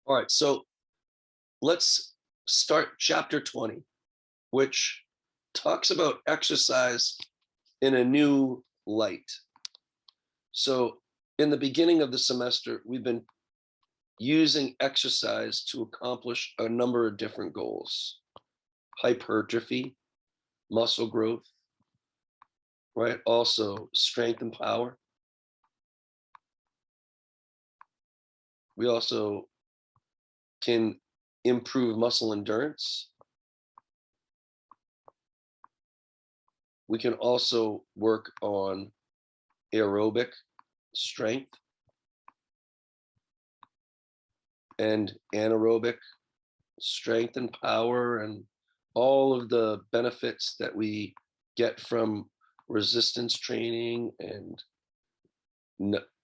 All right, so let's start chapter 20, which talks about exercise in a new light. So in the beginning of the semester, we've been using exercise to accomplish a number of different goals: hypertrophy, muscle growth, right? Also strength and power. We also can improve muscle endurance. We can also work on aerobic strength and anaerobic strength and power, and all of the benefits that we get from resistance training and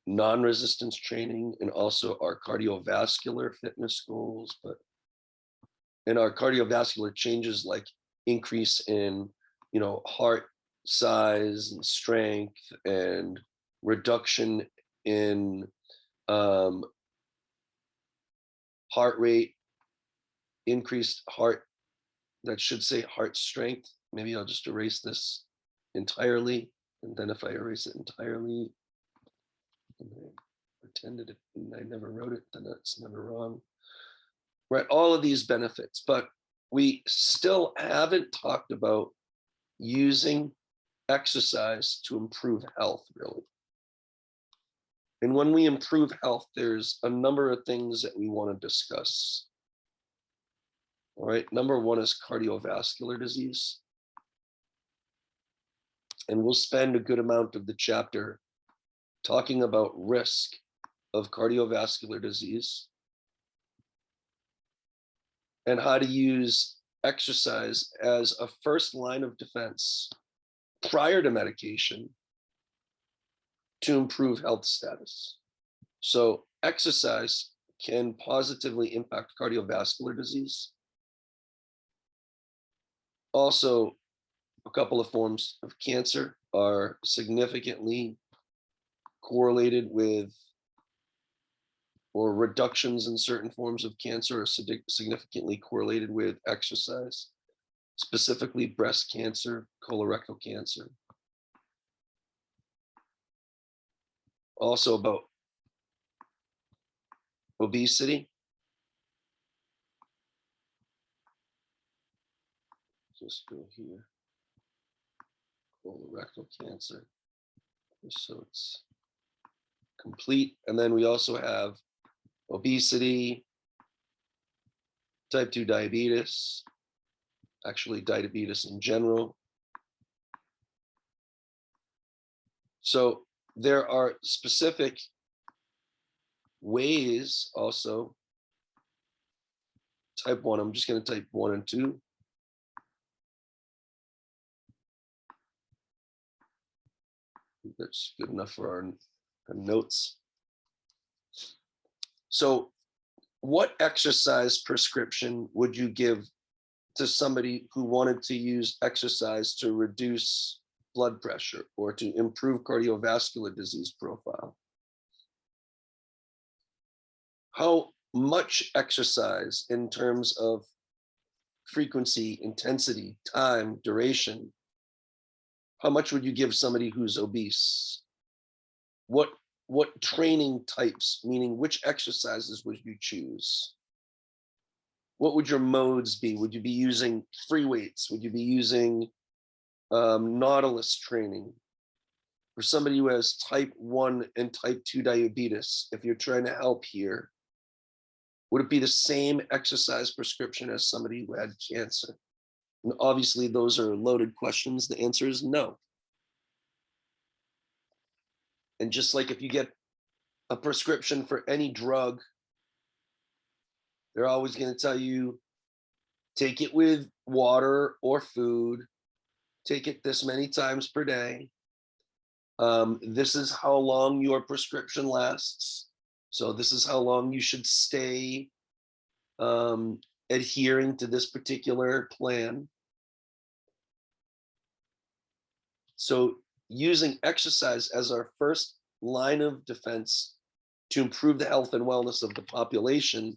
non-resistance training, and also our cardiovascular fitness goals. But in our cardiovascular changes, like increase in heart size and strength, and reduction in heart rate, increased heart, that should say heart strength. Maybe I'll just erase this entirely, and then if I erase it entirely and I pretended it and I never wrote it, then that's never wrong. Right, all of these benefits, but we still haven't talked about using exercise to improve health, really. And when we improve health, there's a number of things that we want to discuss. All right, number one is cardiovascular disease. And we'll spend a good amount of the chapter talking about risk of cardiovascular disease and how to use exercise as a first line of defense prior to medication to improve health status. So exercise can positively impact cardiovascular disease. Also, a couple of forms of cancer are significantly correlated with, or reductions in certain forms of cancer are significantly correlated with exercise, specifically breast cancer, colorectal cancer. Also about obesity. Just go here. Colorectal cancer, just so it's complete. And then we also have obesity, type 2 diabetes, actually diabetes in general. So there are specific ways also. Type 1, I'm just going to type 1 and 2. That's good enough for our notes. So what exercise prescription would you give to somebody who wanted to use exercise to reduce blood pressure or to improve cardiovascular disease profile? How much exercise in terms of frequency, intensity, time, duration? How much would you give somebody who's obese? What training types, meaning which exercises would you choose? What would your modes be? Would you be using free weights? Would you be using Nautilus training? For somebody who has type 1 and type 2 diabetes, if you're trying to help here, would it be the same exercise prescription as somebody who had cancer? And obviously, those are loaded questions. The answer is no. And just like if you get a prescription for any drug, they're always going to tell you, take it with water or food, take it this many times per day. This is how long your prescription lasts. So this is how long you should stay adhering to this particular plan. So using exercise as our first line of defense to improve the health and wellness of the population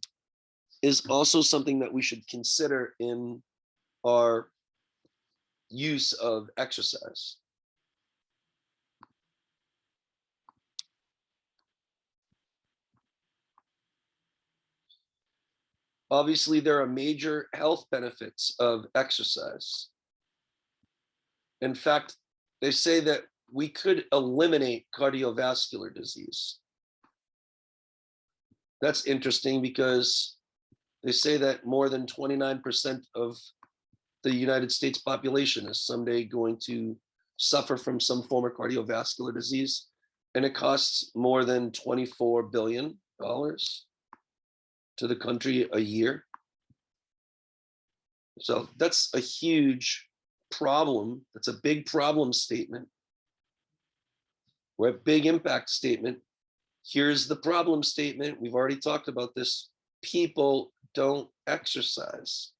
is also something that we should consider in our use of exercise. Obviously, there are major health benefits of exercise. In fact, they say that we could eliminate cardiovascular disease. That's interesting because they say that more than 29% of the United States population is someday going to suffer from some form of cardiovascular disease, and it costs more than $24 billion to the country a year. So that's a huge problem. That's a big problem statement. We're a big impact statement. Here's the problem statement. We've already talked about this. People don't exercise.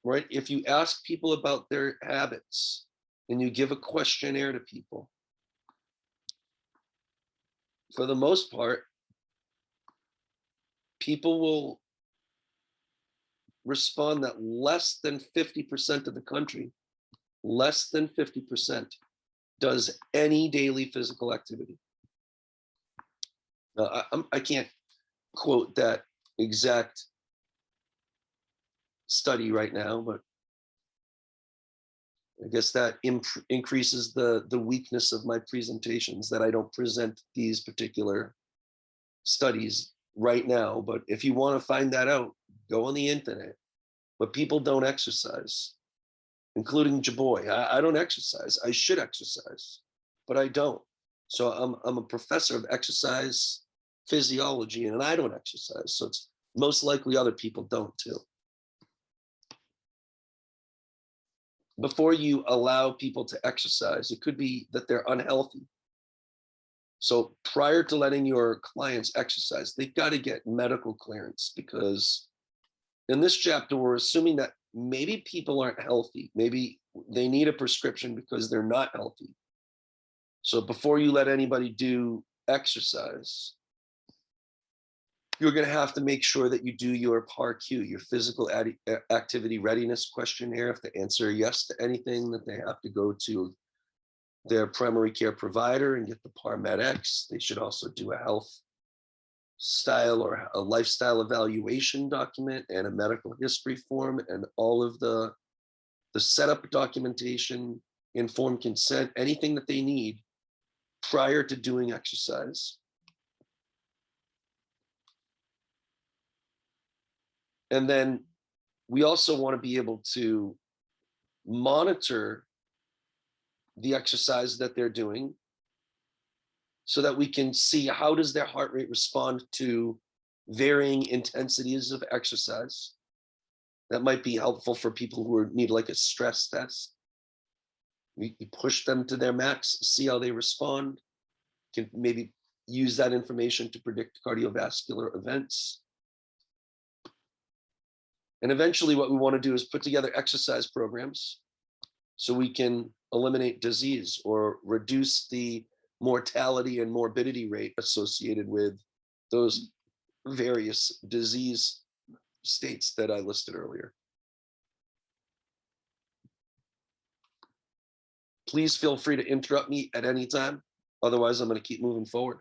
Right? If you ask people about their habits and you give a questionnaire to people, for the most part, people will respond that less than 50% of the country, less than 50%, does any daily physical activity. Now, I can't quote that exact study right now, but I guess that increases the weakness of my presentations, that I don't present these particular studies right now. But if you want to find that out, go on the internet. But people don't exercise, including Jaboy. I don't exercise. I should exercise, but I don't. So I'm a professor of exercise physiology, and I don't exercise. So it's most likely other people don't too. Before you allow people to exercise, it could be that they're unhealthy. So prior to letting your clients exercise, they've got to get medical clearance, because in this chapter, we're assuming that maybe people aren't healthy. Maybe they need a prescription because they're not healthy. So before you let anybody do exercise, you're going to have to make sure that you do your PAR-Q, your physical activity readiness questionnaire. If they answer yes to anything, that they have to go to their primary care provider and get the PAR-Med-X. They should also do a health style or a lifestyle evaluation document and a medical history form, and all of the setup documentation, informed consent, anything that they need prior to doing exercise. And then we also want to be able to monitor the exercise that they're doing so that we can see how does their heart rate respond to varying intensities of exercise. That might be helpful for people who need like a stress test. We push them to their max, see how they respond, can maybe use that information to predict cardiovascular events. And eventually what we want to do is put together exercise programs so we can eliminate disease or reduce the mortality and morbidity rate associated with those various disease states that I listed earlier. Please feel free to interrupt me at any time. Otherwise, I'm going to keep moving forward.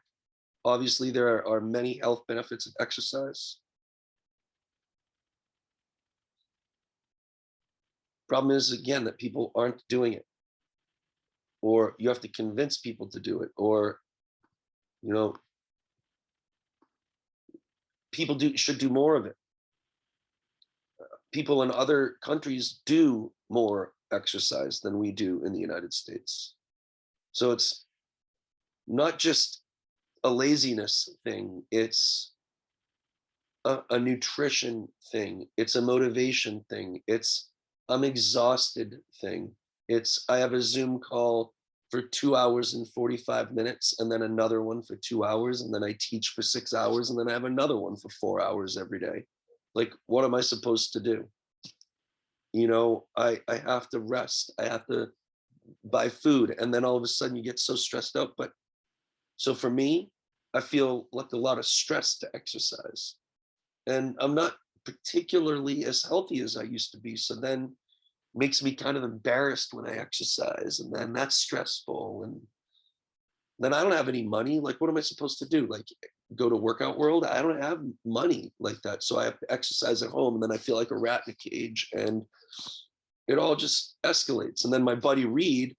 Obviously, there are many health benefits of exercise. Problem is, again, that people aren't doing it, or you have to convince people to do it, or, you know, people should do more of it. People in other countries do more exercise than we do in the United States. So it's not just a laziness thing, it's a nutrition thing, it's a motivation thing, it's I'm exhausted thing. It's I have a Zoom call for 2 hours and 45 minutes, and then another one for 2 hours, and then I teach for 6 hours, and then I have another one for 4 hours every day. Like, what am I supposed to do? You know, I have to rest, I have to buy food, and then all of a sudden you get so stressed out. But so for me, I feel like a lot of stress to exercise. And I'm not particularly as healthy as I used to be. So then makes me kind of embarrassed when I exercise. And then that's stressful. And then I don't have any money. Like, what am I supposed to do? Like, go to Workout World? I don't have money like that. So I have to exercise at home. And then I feel like a rat in a cage. And it all just escalates. And then my buddy Reed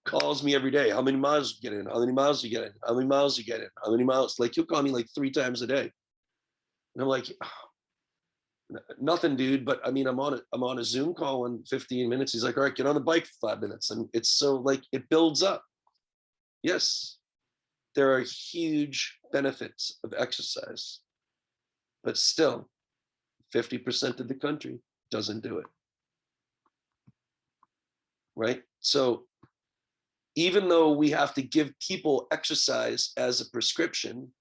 calls me every day. How many miles you get in? How many miles you get in? How many miles you get in? How many miles? Like, he'll call me like 3 times a day. And I'm like, oh, nothing, dude. But I mean, I'm on a Zoom call in 15 minutes. He's like, all right, get on the bike for 5 minutes. And it's so like, it builds up. Yes, there are huge benefits of exercise, but still 50% of the country doesn't do it. Right? So even though we have to give people exercise as a prescription,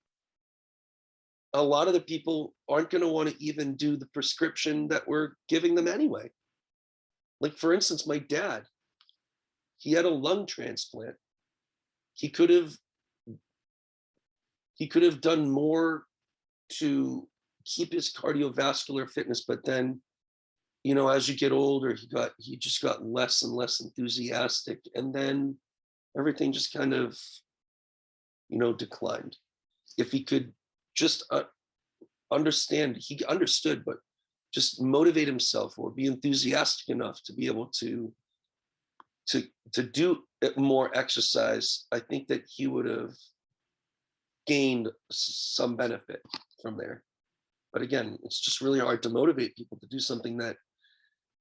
a lot of the people aren't going to want to even do the prescription that we're giving them anyway. Like, for instance, my dad, he had a lung transplant. He could have done more to keep his cardiovascular fitness, but then, you know, as you get older, he just got less and less enthusiastic, and then everything just kind of, you know, declined. If he could just understand, he understood, but just motivate himself or be enthusiastic enough to be able to do more exercise, I think that he would have gained some benefit from there. But again, it's just really hard to motivate people to do something that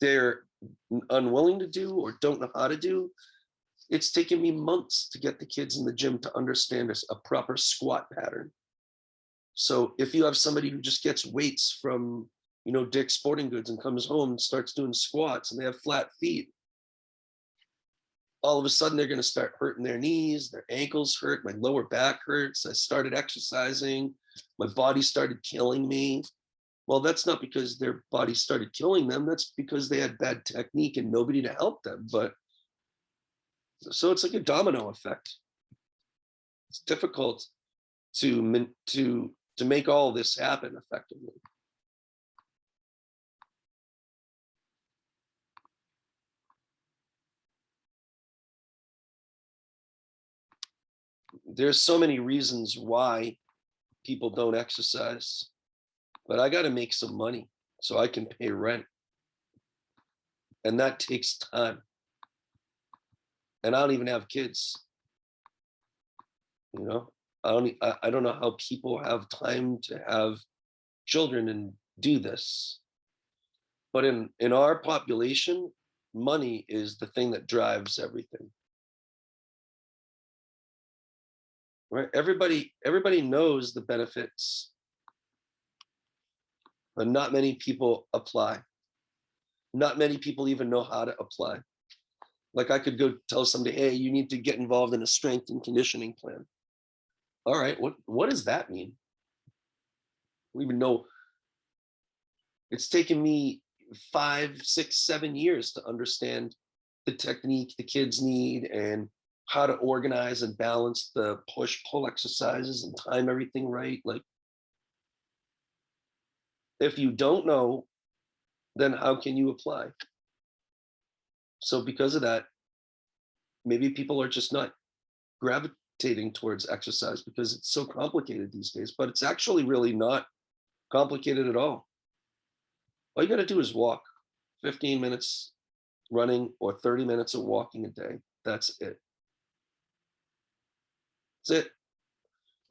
they're unwilling to do or don't know how to do. It's taken me months to get the kids in the gym to understand a proper squat pattern. So if you have somebody who just gets weights from, you know, Dick's Sporting Goods and comes home and starts doing squats and they have flat feet, all of a sudden they're going to start hurting their knees, their ankles hurt, my lower back hurts. I started exercising, my body started killing me. Well, that's not because their body started killing them. That's because they had bad technique and nobody to help them. But so it's like a domino effect. It's difficult to make all this happen effectively. There's so many reasons why people don't exercise, but I got to make some money so I can pay rent. And that takes time. And I don't even have kids. You know, I don't know how people have time to have children and do this. But in our population, money is the thing that drives everything. Right? Everybody knows the benefits, but not many people apply. Not many people even know how to apply. Like, I could go tell somebody, hey, you need to get involved in a strength and conditioning plan. All right, what does that mean? We even know. It's taken me 5, 6, 7 years to understand the technique the kids need and how to organize and balance the push-pull exercises and time everything right. Like, if you don't know, then how can you apply? So because of that, maybe people are just not gravitating towards exercise because it's so complicated these days, but it's actually really not complicated at all. All you got to do is walk 15 minutes running or 30 minutes of walking a day. That's it. That's it.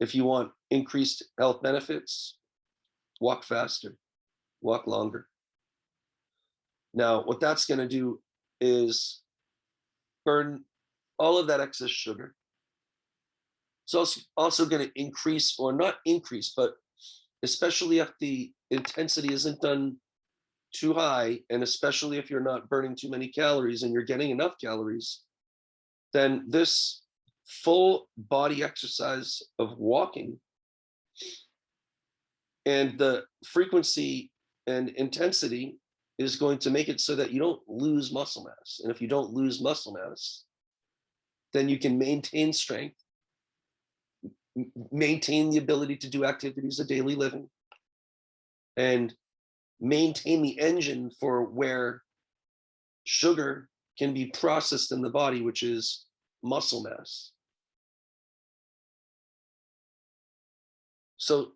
If you want increased health benefits, walk faster, walk longer. Now, what that's going to do is burn all of that excess sugar. It's also going to increase, or not increase, but especially if the intensity isn't done too high, and especially if you're not burning too many calories and you're getting enough calories, then this full body exercise of walking and the frequency and intensity is going to make it so that you don't lose muscle mass. And if you don't lose muscle mass, then you can maintain strength, maintain the ability to do activities of daily living, and maintain the engine for where sugar can be processed in the body, which is muscle mass. So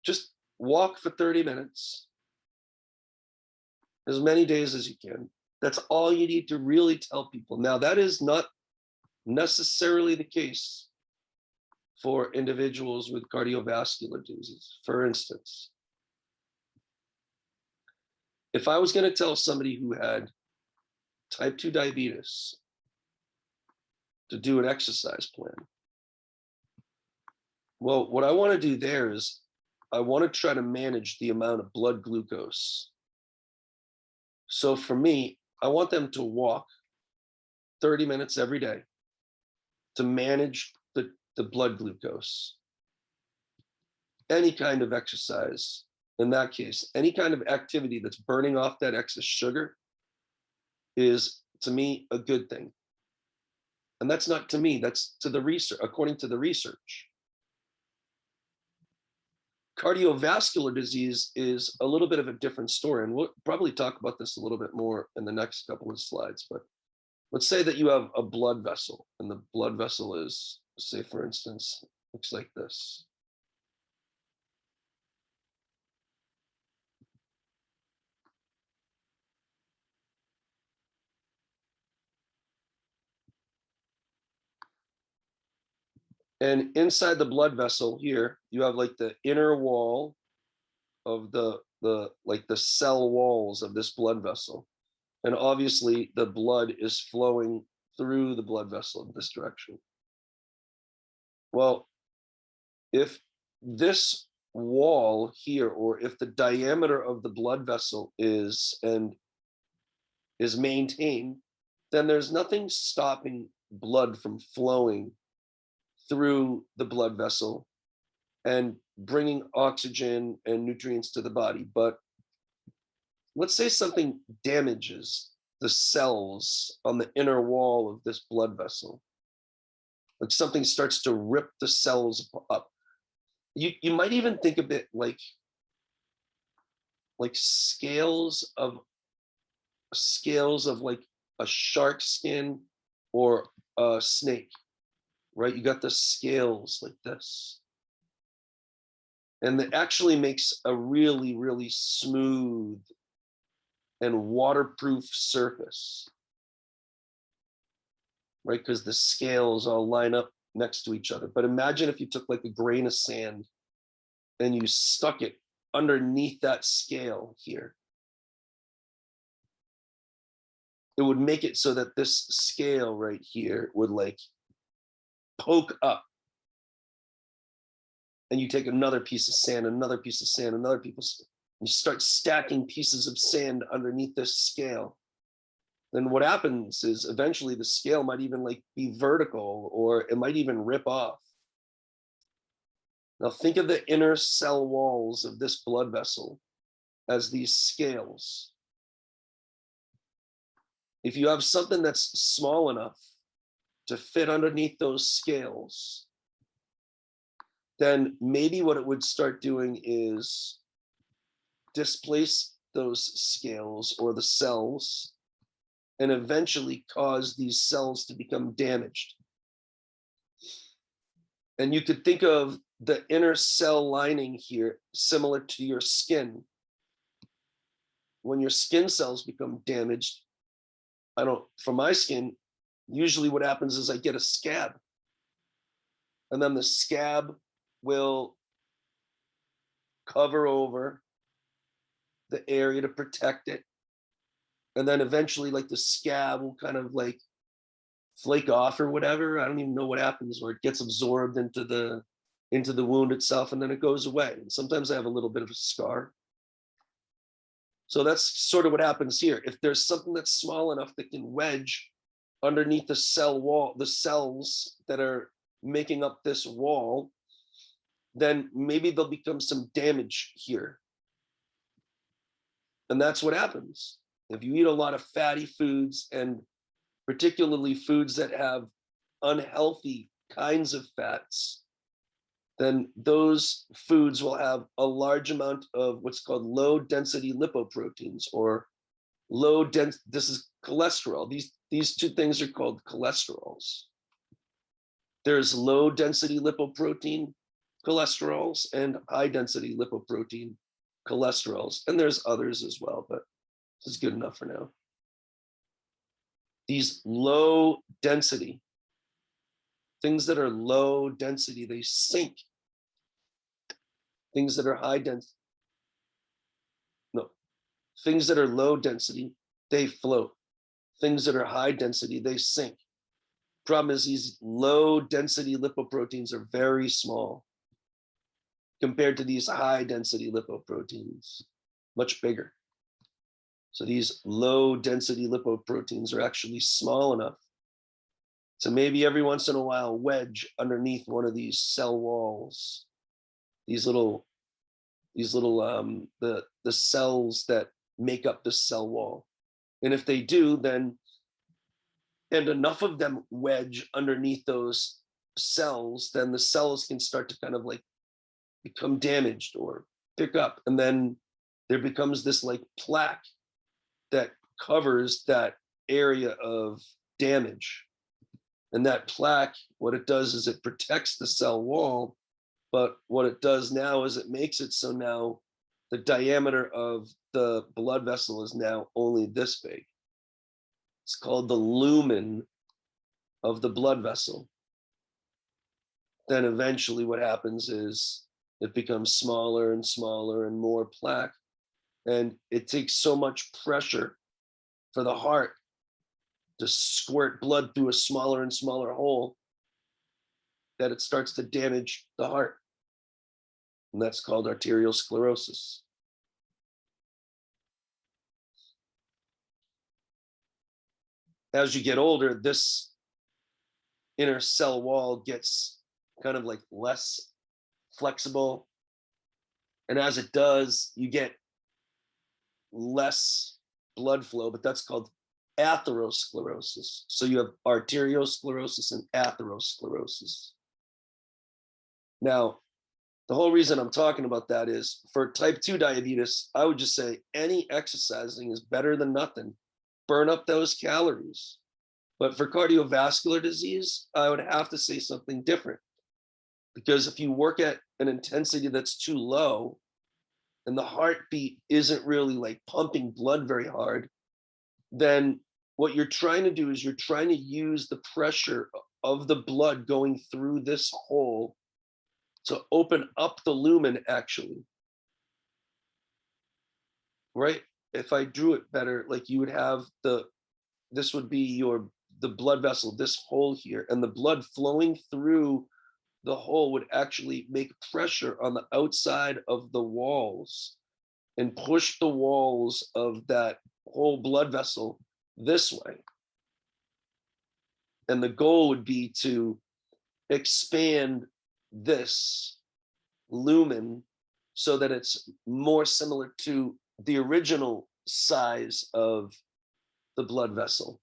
just walk for 30 minutes, as many days as you can. That's all you need to really tell people. Now, that is not necessarily the case for individuals with cardiovascular disease. For instance, if I was going to tell somebody who had type 2 diabetes to do an exercise plan, well, what I want to do there is I want to try to manage the amount of blood glucose. So for me, I want them to walk 30 minutes every day to manage the blood glucose. Any kind of exercise, in that case, any kind of activity that's burning off that excess sugar is, to me, a good thing. And that's not to me, that's to the research, according to the research. Cardiovascular disease is a little bit of a different story, and we'll probably talk about this a little bit more in the next couple of slides. But let's say that you have a blood vessel, and the blood vessel is, say, for instance, looks like this. And inside the blood vessel here, you have like the inner wall of the like the cell walls of this blood vessel. And obviously the blood is flowing through the blood vessel in this direction. Well, if this wall here, or if the diameter of the blood vessel is maintained, then there's nothing stopping blood from flowing through the blood vessel and bringing oxygen and nutrients to the body. But let's say something damages the cells on the inner wall of this blood vessel. Like something starts to rip the cells up. You might even think of it like scales of like a shark skin or a snake, right? You got the scales like this. And that actually makes a really, really smooth and waterproof surface, right? Because the scales all line up next to each other. But imagine if you took like a grain of sand and you stuck it underneath that scale here. It would make it so that this scale right here would like poke up. And you take another piece of sand, another piece of sand, another piece of sand. You start stacking pieces of sand underneath this scale. Then what happens is eventually the scale might even like be vertical, or it might even rip off. Now think of the inner cell walls of this blood vessel as these scales. If you have something that's small enough to fit underneath those scales, then maybe what it would start doing is displace those scales or the cells and eventually cause these cells to become damaged. And you could think of the inner cell lining here similar to your skin. When your skin cells become damaged, for my skin, usually what happens is I get a scab. And then the scab will cover over the area to protect it. And then eventually like the scab will kind of like flake off or whatever. I don't even know what happens, or it gets absorbed into the wound itself, and then it goes away. And sometimes I have a little bit of a scar. So that's sort of what happens here. If there's something that's small enough that can wedge underneath the cell wall, the cells that are making up this wall, then maybe there'll become some damage here. And that's what happens. If you eat a lot of fatty foods, and particularly foods that have unhealthy kinds of fats, then those foods will have a large amount of what's called low density lipoproteins, or low dense, this is cholesterol. These two things are called cholesterols. There's low density lipoprotein cholesterols and high density lipoprotein cholesterols. And there's others as well, but this is good enough for now. These low density, things that are low density, they sink. Things that are high density, no, things that are low density, they float. Things that are high density, they sink. Problem is these low density lipoproteins are very small compared to these high density lipoproteins, much bigger. So these low density lipoproteins are actually small enough to maybe every once in a while wedge underneath one of these cell walls, these little the cells that make up the cell wall. And if they do, then, and enough of them wedge underneath those cells, then the cells can start to kind of like become damaged or pick up. And then there becomes this like plaque that covers that area of damage. And that plaque, what it does is it protects the cell wall, but what it does now is it makes it so now the diameter of the blood vessel is now only this big. It's called the lumen of the blood vessel. Then eventually what happens is it becomes smaller and smaller and more plaque. And it takes so much pressure for the heart to squirt blood through a smaller and smaller hole that it starts to damage the heart. And that's called arterial sclerosis. As you get older, this inner cell wall gets kind of like less flexible. And as it does, you get less blood flow, but that's called atherosclerosis. So you have arteriosclerosis and atherosclerosis. Now, the whole reason I'm talking about that is for type 2 diabetes, I would just say any exercising is better than nothing. Burn up those calories. But for cardiovascular disease, I would have to say something different. Because if you work at an intensity that's too low and the heartbeat isn't really like pumping blood very hard, then what you're trying to do is you're trying to use the pressure of the blood going through this hole to open up the lumen actually, right? If I drew it better, like you would have this would be the blood vessel, this hole here, and the blood flowing through the hole would actually make pressure on the outside of the walls and push the walls of that whole blood vessel this way. And the goal would be to expand this lumen so that it's more similar to the original size of the blood vessel.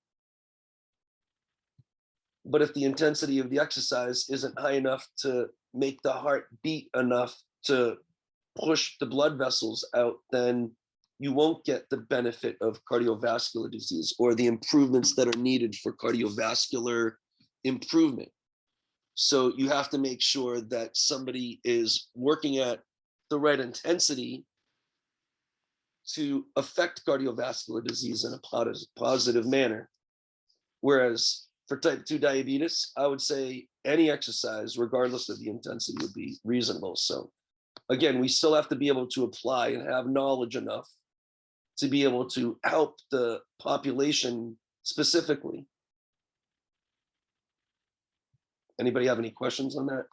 But if the intensity of the exercise isn't high enough to make the heart beat enough to push the blood vessels out, then you won't get the benefit of cardiovascular disease or the improvements that are needed for cardiovascular improvement. So you have to make sure that somebody is working at the right intensity to affect cardiovascular disease in a positive manner. Whereas for type 2 diabetes, I would say any exercise, regardless of the intensity, would be reasonable. So again, we still have to be able to apply and have knowledge enough to be able to help the population specifically. Anybody have any questions on that?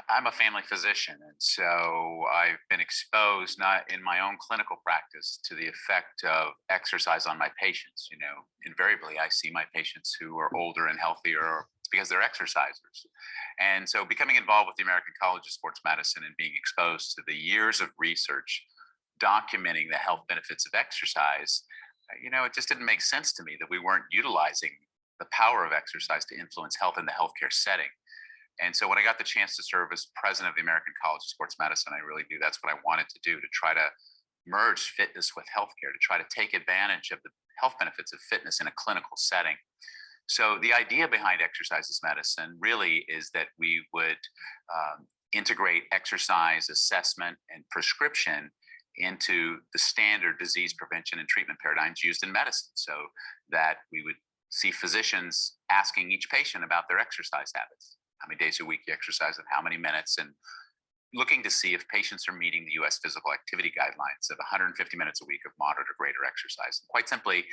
I'm a family physician, and so I've been exposed, not in my own clinical practice, to the effect of exercise on my patients. You know, invariably, I see my patients who are older and healthier. It's because they're exercisers. And so becoming involved with the American College of Sports Medicine and being exposed to the years of research documenting the health benefits of exercise, you know, it just didn't make sense to me that we weren't utilizing the power of exercise to influence health in the healthcare setting. And so when I got the chance to serve as president of the American College of Sports Medicine, I really knew that's what I wanted to do, to try to merge fitness with healthcare, to try to take advantage of the health benefits of fitness in a clinical setting. So the idea behind exercise as medicine really is that we would integrate exercise assessment and prescription into the standard disease prevention and treatment paradigms used in medicine, so that we would see physicians asking each patient about their exercise habits, how many days a week you exercise and how many minutes, and looking to see if patients are meeting the US physical activity guidelines of 150 minutes a week of moderate or greater exercise. And quite simply,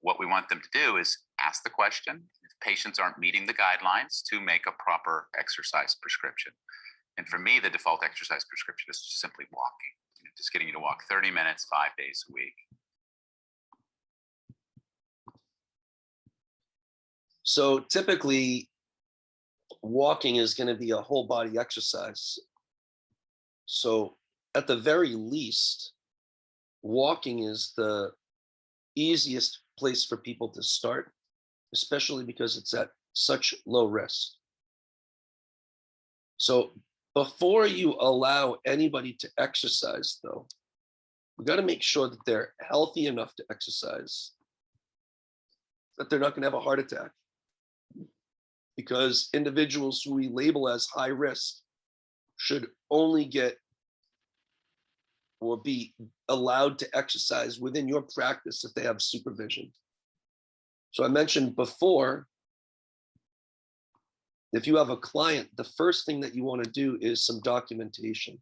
what we want them to do is ask the question, if patients aren't meeting the guidelines, to make a proper exercise prescription. And for me, the default exercise prescription is just simply walking, just getting you to walk 30 minutes, 5 days a week. So typically, walking is going to be a whole body exercise. So at the very least, walking is the easiest place for people to start, especially because it's at such low risk. So before you allow anybody to exercise, though, we got to make sure that they're healthy enough to exercise, that they're not going to have a heart attack. Because individuals who we label as high risk should only get or be allowed to exercise within your practice if they have supervision. So I mentioned before, if you have a client, the first thing that you want to do is some documentation.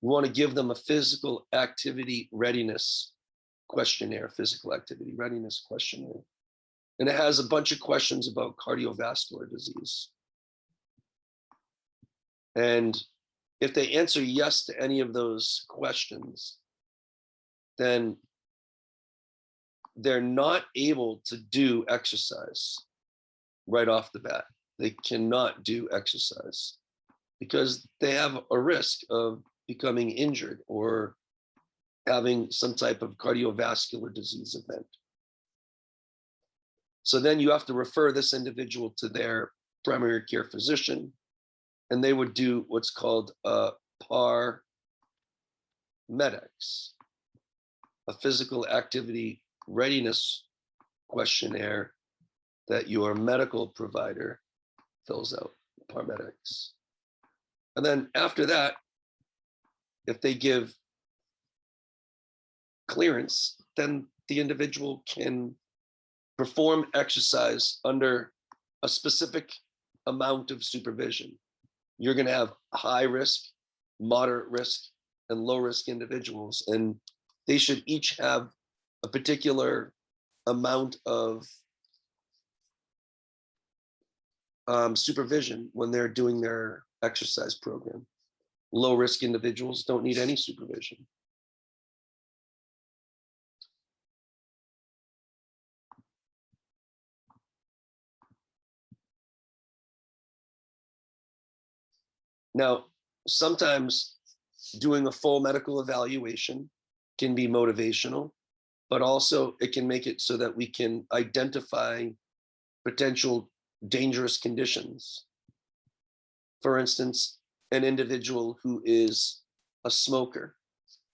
You want to give them a physical activity readiness questionnaire, physical activity readiness questionnaire. And it has a bunch of questions about cardiovascular disease. And if they answer yes to any of those questions, then they're not able to do exercise right off the bat. They cannot do exercise because they have a risk of becoming injured or having some type of cardiovascular disease event. So then you have to refer this individual to their primary care physician, and they would do what's called a PAR MEDEX, a physical activity readiness questionnaire that your medical provider fills out, PAR MEDEX. And then after that, if they give clearance, then the individual can perform exercise under a specific amount of supervision. You're going to have high risk, moderate risk, and low risk individuals, and they should each have a particular amount of supervision when they're doing their exercise program. Low risk individuals don't need any supervision. Now, sometimes doing a full medical evaluation can be motivational, but also it can make it so that we can identify potential dangerous conditions. For instance, an individual who is a smoker,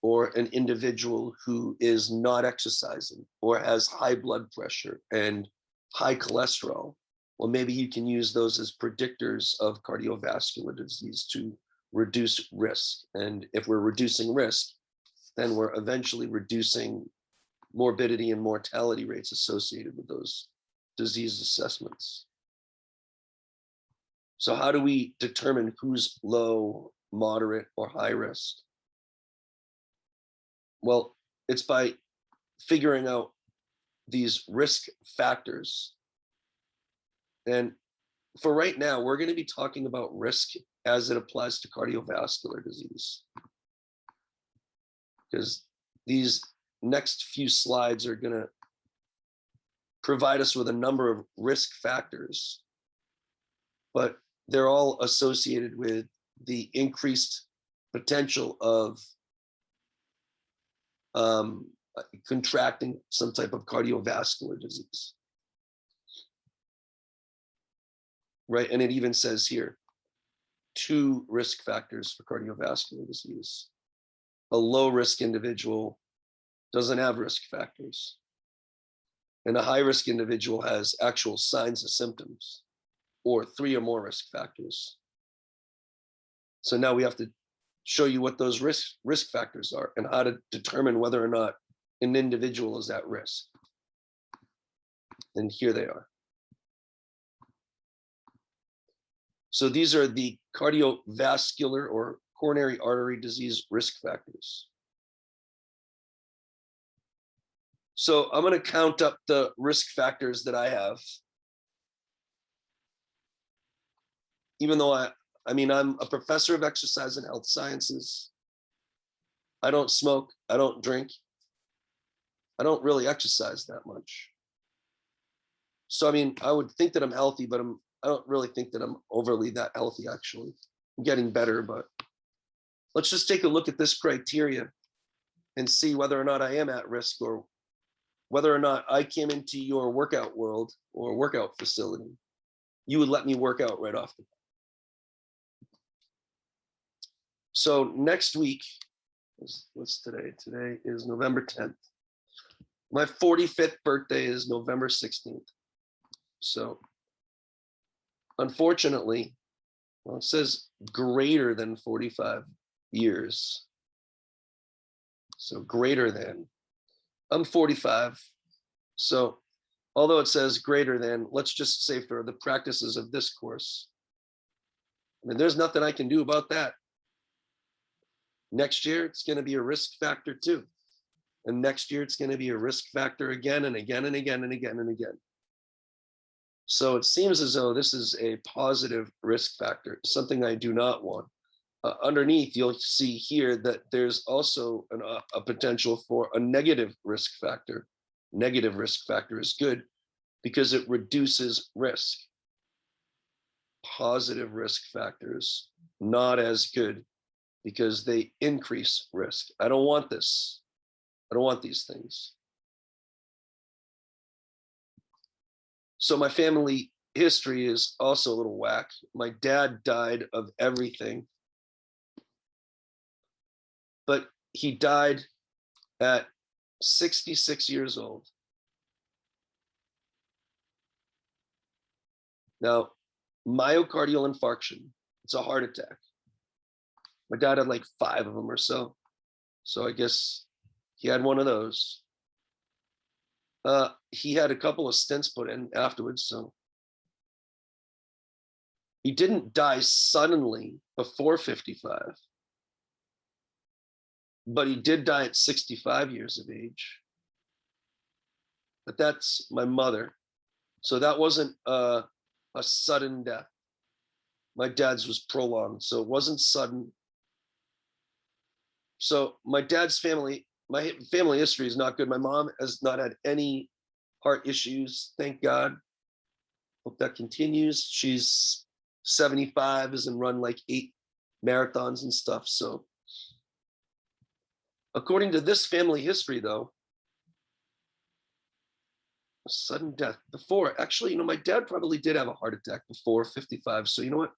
or an individual who is not exercising, or has high blood pressure and high cholesterol. Well, maybe you can use those as predictors of cardiovascular disease to reduce risk. And if we're reducing risk, then we're eventually reducing morbidity and mortality rates associated with those disease assessments. So how do we determine who's low, moderate, or high risk? Well, it's by figuring out these risk factors. And for right now, we're going to be talking about risk as it applies to cardiovascular disease, because these next few slides are going to provide us with a number of risk factors, but they're all associated with the increased potential of contracting some type of cardiovascular disease. Right, and it even says here, 2 risk factors for cardiovascular disease. A low-risk individual doesn't have risk factors, and a high-risk individual has actual signs and symptoms, or 3 or more risk factors. So now we have to show you what those risk factors are and how to determine whether or not an individual is at risk. And here they are. So these are the cardiovascular or coronary artery disease risk factors. So I'm going to count up the risk factors that I have. Even though I'm a professor of exercise and health sciences. I don't smoke, I don't drink. I don't really exercise that much. So, I would think that I'm healthy, but I don't really think that I'm overly that healthy, actually. I'm getting better, but let's just take a look at this criteria and see whether or not I am at risk, or whether or not I came into your workout world or workout facility, you would let me work out right off the bat. So next week, what's today? Today is November 10th. My 45th birthday is November 16th. So unfortunately, well, it says greater than 45 years. So greater than, I'm 45. So although it says greater than, let's just say for the practices of this course, there's nothing I can do about that. Next year, it's going to be a risk factor too. And next year, it's going to be a risk factor again and again and again and again and again. So it seems as though this is a positive risk factor, something I do not want. Underneath, you'll see here that there's also a potential for a negative risk factor. Negative risk factor is good because it reduces risk. Positive risk factors, not as good because they increase risk. I don't want this. I don't want these things. So my family history is also a little whack. My dad died of everything, but he died at 66 years old. Now, myocardial infarction, it's a heart attack. My dad had like 5 of them or so. So I guess he had one of those. He had a couple of stents put in afterwards. So he didn't die suddenly before 55, but he did die at 65 years of age. But that's my mother. So that wasn't a sudden death. My dad's was prolonged, so it wasn't sudden. So my dad's family, my family history is not good. My mom has not had any heart issues, thank God. Hope that continues. She's 75, has run like 8 marathons and stuff. So according to this family history, though, a sudden death before, actually, my dad probably did have a heart attack before 55. So you know what?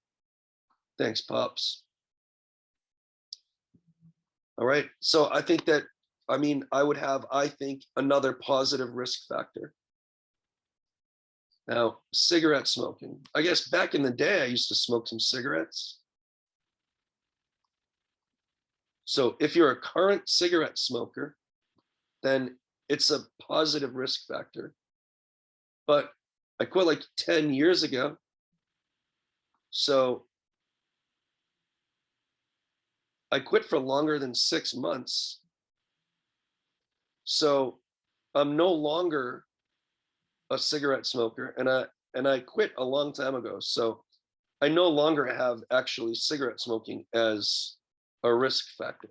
Thanks, Pops. All right. So I think that, I would have, another positive risk factor. Now, cigarette smoking. I guess back in the day, I used to smoke some cigarettes. So if you're a current cigarette smoker, then it's a positive risk factor. But I quit like 10 years ago. So I quit for longer than 6 months. So I'm no longer a cigarette smoker, and I quit a long time ago. So I no longer have actually cigarette smoking as a risk factor.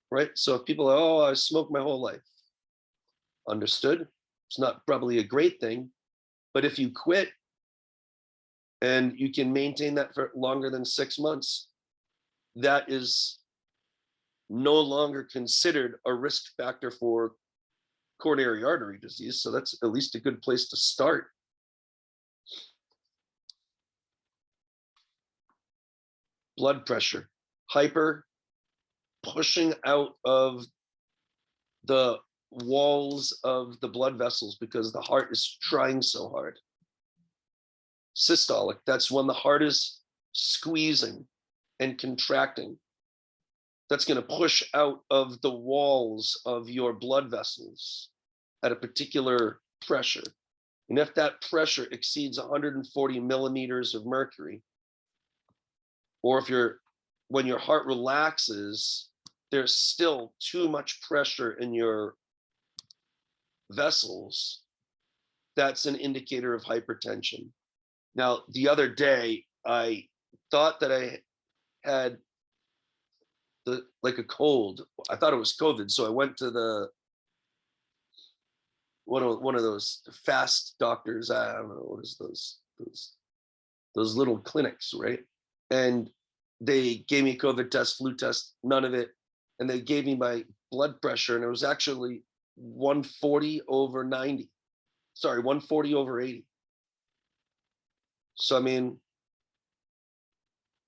Right? So if people are, oh, I smoked my whole life. Understood. It's not probably a great thing, but if you quit and you can maintain that for longer than 6 months, that is no longer considered a risk factor for coronary artery disease. So that's at least a good place to start. Blood pressure, hyper, pushing out of the walls of the blood vessels because the heart is trying so hard. Systolic, that's when the heart is squeezing and contracting. That's going to push out of the walls of your blood vessels at a particular pressure. And if that pressure exceeds 140 millimeters of mercury, or if when your heart relaxes, there's still too much pressure in your vessels, that's an indicator of hypertension. Now, the other day, I thought that I had like a cold. I thought it was COVID. So I went to one of those fast doctors. I don't know, what is those little clinics, right? And they gave me a COVID test, flu test, none of it. And they gave me my blood pressure, and it was actually 140 over 90. Sorry, 140 over 80. So, I mean,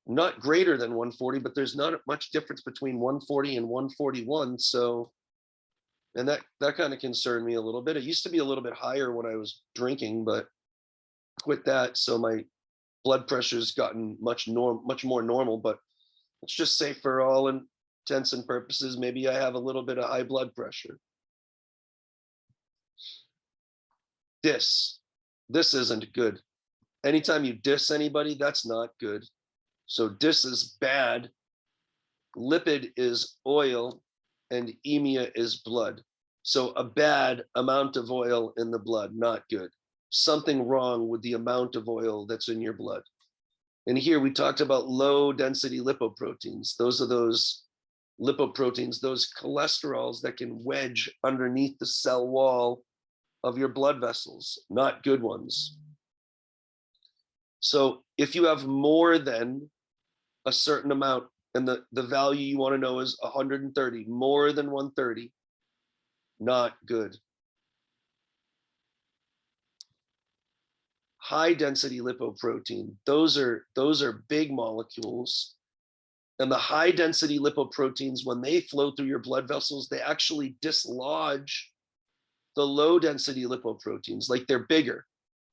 not greater than 140, but there's not much difference between 140 and 141. So, and that kind of concerned me a little bit. It used to be a little bit higher when I was drinking, but quit that. So my blood pressure's gotten much more normal. But let's just say, for all intents and purposes, maybe I have a little bit of high blood pressure. This isn't good. Anytime you diss anybody, that's not good. So dis is bad, lipid is oil, and emia is blood. So a bad amount of oil in the blood, not good. Something wrong with the amount of oil that's in your blood. And here we talked about low density lipoproteins. Those are those lipoproteins, those cholesterols that can wedge underneath the cell wall of your blood vessels, not good ones. So if you have more than a certain amount, and the value you want to know is 130, more than 130, not good. High density lipoprotein, those are big molecules. And the high density lipoproteins, when they flow through your blood vessels, they actually dislodge the low density lipoproteins, like they're bigger.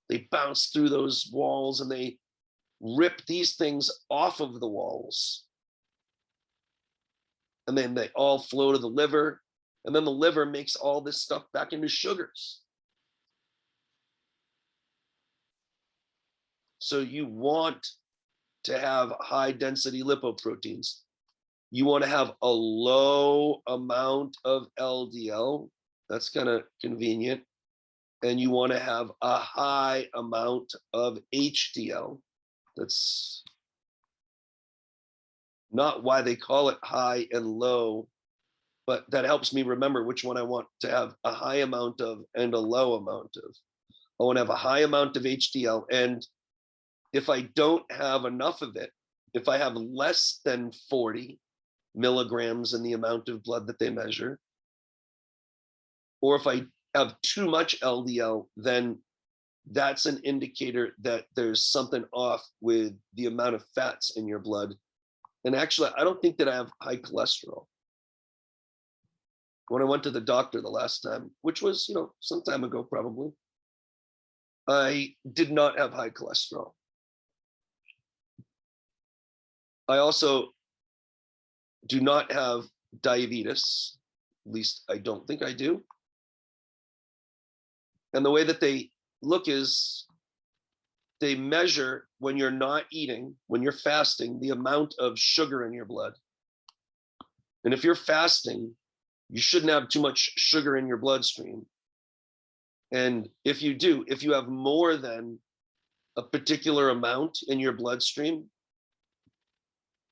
They bounce through those walls and they rip these things off of the walls. And then they all flow to the liver. And then the liver makes all this stuff back into sugars. So you want to have high density lipoproteins. You want to have a low amount of LDL. That's kind of convenient. And you want to have a high amount of HDL. That's not why they call it high and low, but that helps me remember which one I want to have a high amount of and a low amount of. I want to have a high amount of HDL. And if I don't have enough of it, if I have less than 40 milligrams in the amount of blood that they measure, or if I have too much LDL, then that's an indicator that there's something off with the amount of fats in your blood. And actually, I don't think that I have high cholesterol. When I went to the doctor the last time, which was, some time ago probably, I did not have high cholesterol. I also do not have diabetes. At least I don't think I do. And the way that they look is they measure when you're not eating, when you're fasting, the amount of sugar in your blood. And if you're fasting, you shouldn't have too much sugar in your bloodstream. And if you do, if you have more than a particular amount in your bloodstream,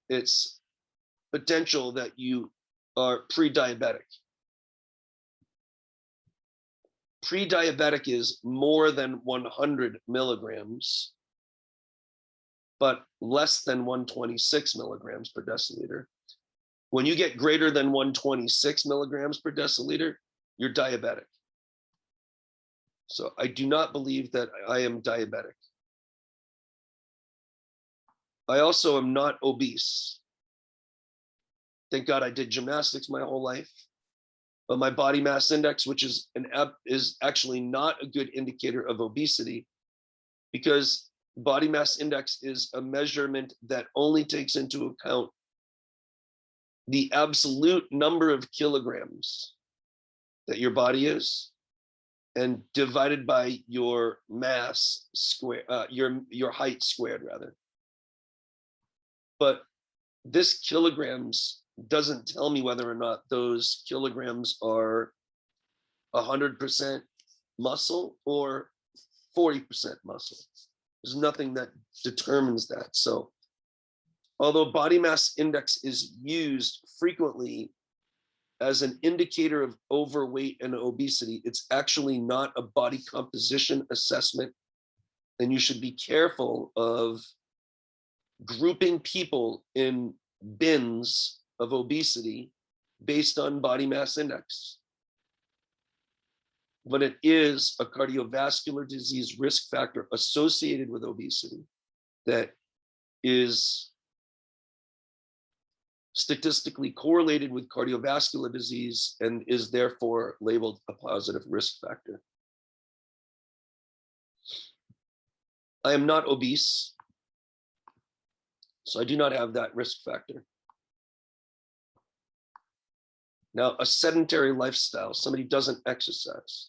it's potential that you are pre-diabetic. Pre-diabetic is more than 100 milligrams, but less than 126 milligrams per deciliter. When you get greater than 126 milligrams per deciliter, you're diabetic. So I do not believe that I am diabetic. I also am not obese. Thank God I did gymnastics my whole life. But my body mass index, which is actually not a good indicator of obesity, because body mass index is a measurement that only takes into account the absolute number of kilograms that your body is, and divided by your mass square, your height squared rather. But this kilograms doesn't tell me whether or not those kilograms are 100% muscle or 40% muscle. There's nothing that determines that. So although body mass index is used frequently as an indicator of overweight and obesity, it's actually not a body composition assessment. And you should be careful of grouping people in bins of obesity based on body mass index. But it is a cardiovascular disease risk factor associated with obesity that is statistically correlated with cardiovascular disease and is therefore labeled a positive risk factor. I am not obese, so I do not have that risk factor. Now, a sedentary lifestyle, somebody who doesn't exercise,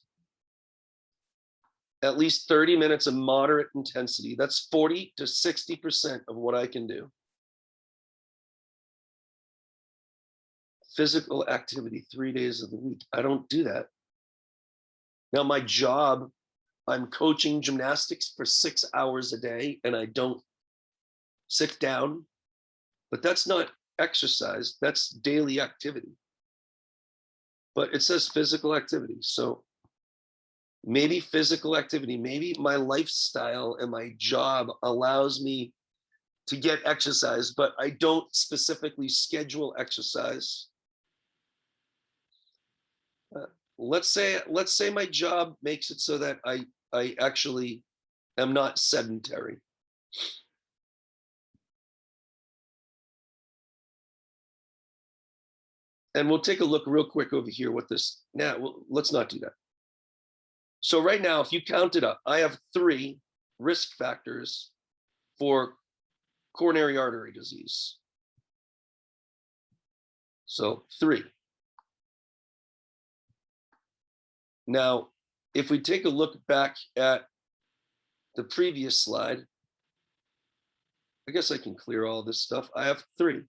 at least 30 minutes of moderate intensity, that's 40 to 60% of what I can do. Physical activity 3 days of the week, I don't do that. Now, my job, I'm coaching gymnastics for 6 hours a day, and I don't sit down, but that's not exercise, that's daily activity. But it says physical activity. So maybe physical activity, maybe my lifestyle and my job allows me to get exercise, but I don't specifically schedule exercise. Let's say my job makes it so that I actually am not sedentary. And we'll take a look real quick over here what this, let's not do that. So right now, if you count it up, I have 3 risk factors for coronary artery disease. So 3. Now, if we take a look back at the previous slide, I guess I can clear all this stuff. I have 3.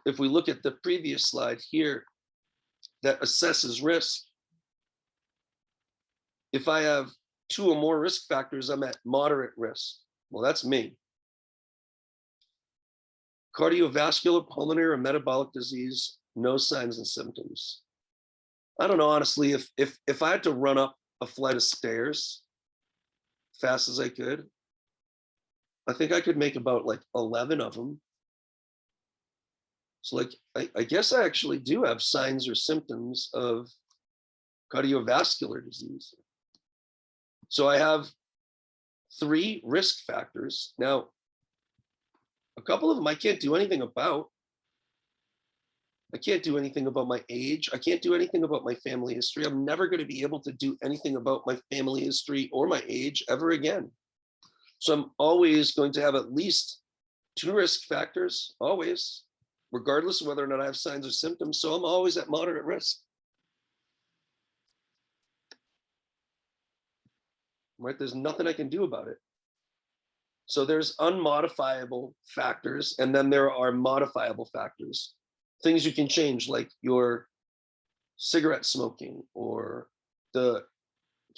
If we look at the previous slide here that assesses risk, if I have 2 or more risk factors, I'm at moderate risk. Well, that's me. Cardiovascular, pulmonary, or metabolic disease, no signs and symptoms. I don't know, honestly, if I had to run up a flight of stairs fast as I could, I think I could make about like 11 of them. So like, I guess I actually do have signs or symptoms of cardiovascular disease. So I have 3 risk factors. Now, a couple of them I can't do anything about. I can't do anything about my age. I can't do anything about my family history. I'm never going to be able to do anything about my family history or my age ever again. So I'm always going to have at least 2 risk factors, always, regardless of whether or not I have signs or symptoms. So I'm always at moderate risk. Right? There's nothing I can do about it. So there's unmodifiable factors, and then there are modifiable factors. Things you can change, like your cigarette smoking, or the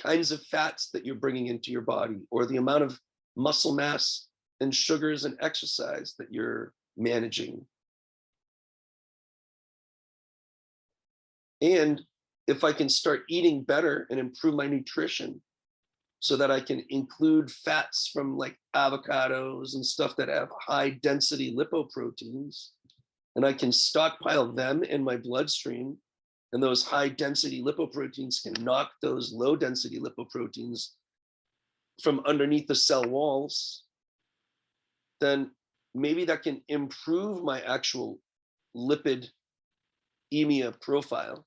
kinds of fats that you're bringing into your body, or the amount of muscle mass and sugars and exercise that you're managing. And if I can start eating better and improve my nutrition so that I can include fats from like avocados and stuff that have high density lipoproteins, and I can stockpile them in my bloodstream, and those high density lipoproteins can knock those low density lipoproteins from underneath the cell walls, then maybe that can improve my actual lipidemia profile.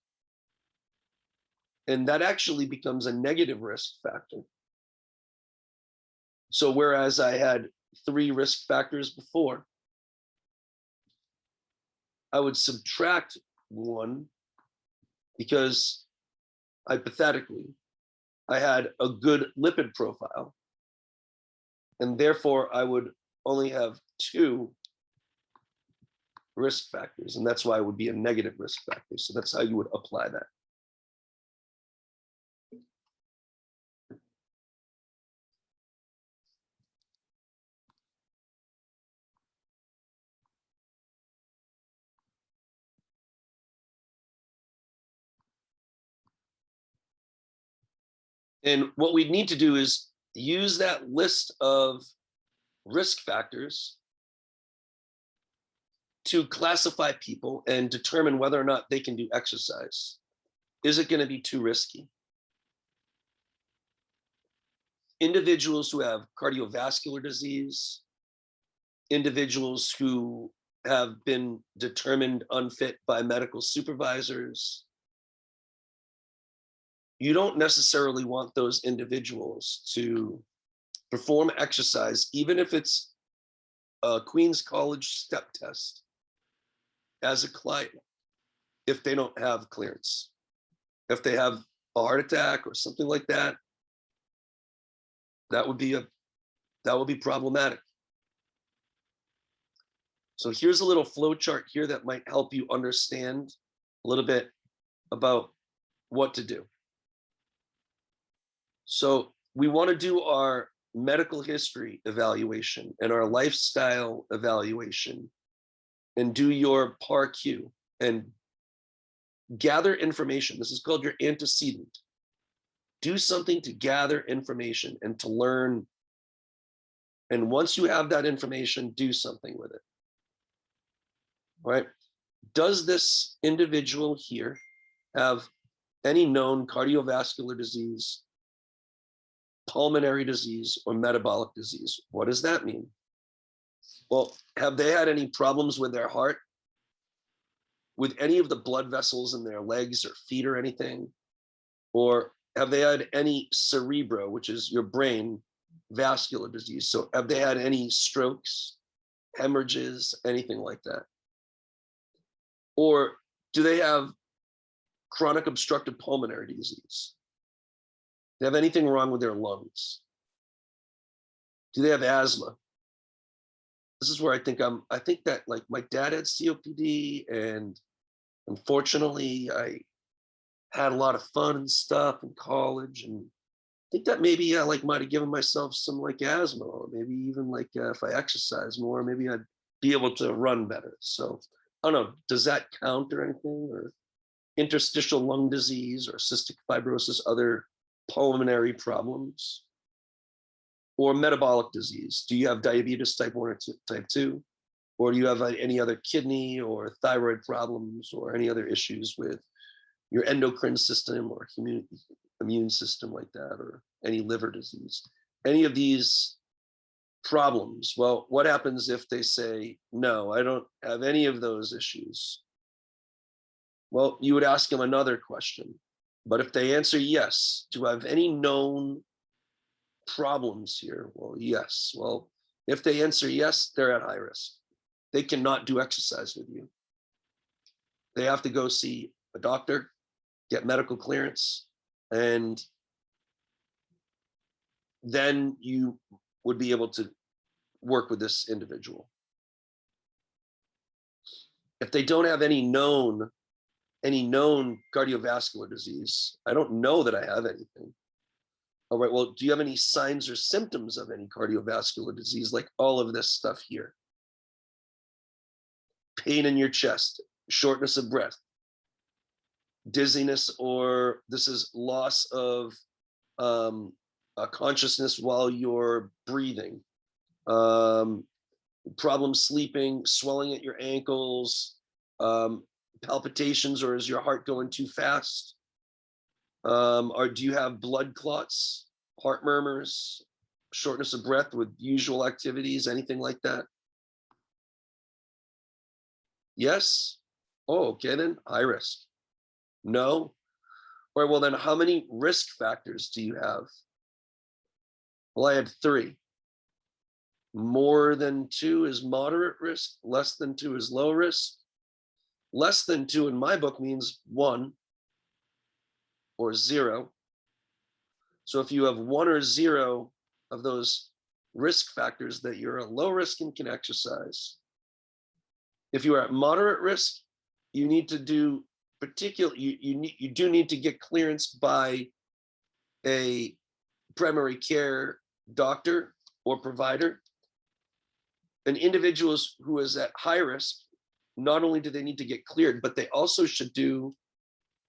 And that actually becomes a negative risk factor. So whereas I had 3 risk factors before, I would subtract 1 because hypothetically, I had a good lipid profile, and therefore I would only have 2 risk factors, and that's why it would be a negative risk factor. So that's how you would apply that. And what we need to do is use that list of risk factors to classify people and determine whether or not they can do exercise. Is it going to be too risky? Individuals who have cardiovascular disease, individuals who have been determined unfit by medical supervisors, you don't necessarily want those individuals to perform exercise, even if it's a Queen's College step test, as a client, if they don't have clearance. If they have a heart attack or something like that, that would be problematic. So here's a little flow chart here that might help you understand a little bit about what to do. So we want to do our medical history evaluation and our lifestyle evaluation, and do your PAR-Q and gather information. This is called your antecedent. Do something to gather information and to learn. And once you have that information, do something with it. All right? Does this individual here have any known cardiovascular disease, pulmonary disease, or metabolic disease? What does that mean? Well, have they had any problems with their heart, with any of the blood vessels in their legs or feet or anything? Or have they had any cerebro, which is your brain, vascular disease? So have they had any strokes, hemorrhages, anything like that? Or do they have chronic obstructive pulmonary disease? Do they have anything wrong with their lungs? Do they have asthma? This is where I think that like my dad had COPD, and unfortunately I had a lot of fun and stuff in college, and I think that maybe I like might have given myself some like asthma, or maybe even like if I exercise more, maybe I'd be able to run better. So I don't know, does that count or anything? Or interstitial lung disease or cystic fibrosis, other pulmonary problems? Or metabolic disease? Do you have diabetes type 1 or type 2? Or do you have any other kidney or thyroid problems, or any other issues with your endocrine system or immune system like that, or any liver disease? Any of these problems? Well, what happens if they say, no, I don't have any of those issues? Well, you would ask them another question. But if they answer yes, do I have any known problems here? Well, yes. Well, if they answer yes, they're at high risk. They cannot do exercise with you. They have to go see a doctor, get medical clearance, and then you would be able to work with this individual. If they don't have any known any known cardiovascular disease. I don't know that I have anything. All right, well, do you have any signs or symptoms of any cardiovascular disease, like all of this stuff here? Pain in your chest, shortness of breath, dizziness, or this is loss of consciousness while you're breathing, problem sleeping, swelling at your ankles, palpitations, or is your heart going too fast? Or do you have blood clots, heart murmurs, shortness of breath with usual activities, anything like that? Yes? Oh, okay then, high risk. No? All right, well then how many risk factors do you have? Well, I had 3. More than 2 is moderate risk, less than 2 is low risk. Less than 2 in my book means 1 or 0. So if you have 1 or 0 of those risk factors, that you're a low risk and can exercise. If you are at moderate risk, you need to do you do need to get clearance by a primary care doctor or provider. And individuals who is at high risk, not only do they need to get cleared, but they also should do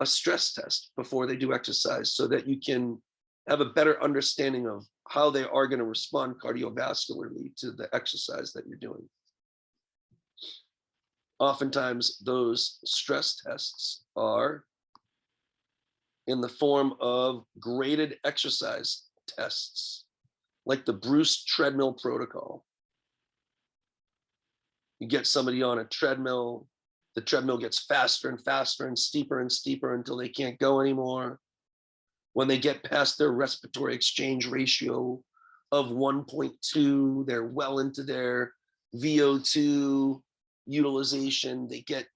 a stress test before they do exercise, so that you can have a better understanding of how they are going to respond cardiovascularly to the exercise that you're doing. Oftentimes, those stress tests are in the form of graded exercise tests, like the Bruce treadmill protocol. You get somebody on a treadmill, the treadmill gets faster and faster and steeper until they can't go anymore. When they get past their respiratory exchange ratio of 1.2, they're well into their Vo2 utilization. They get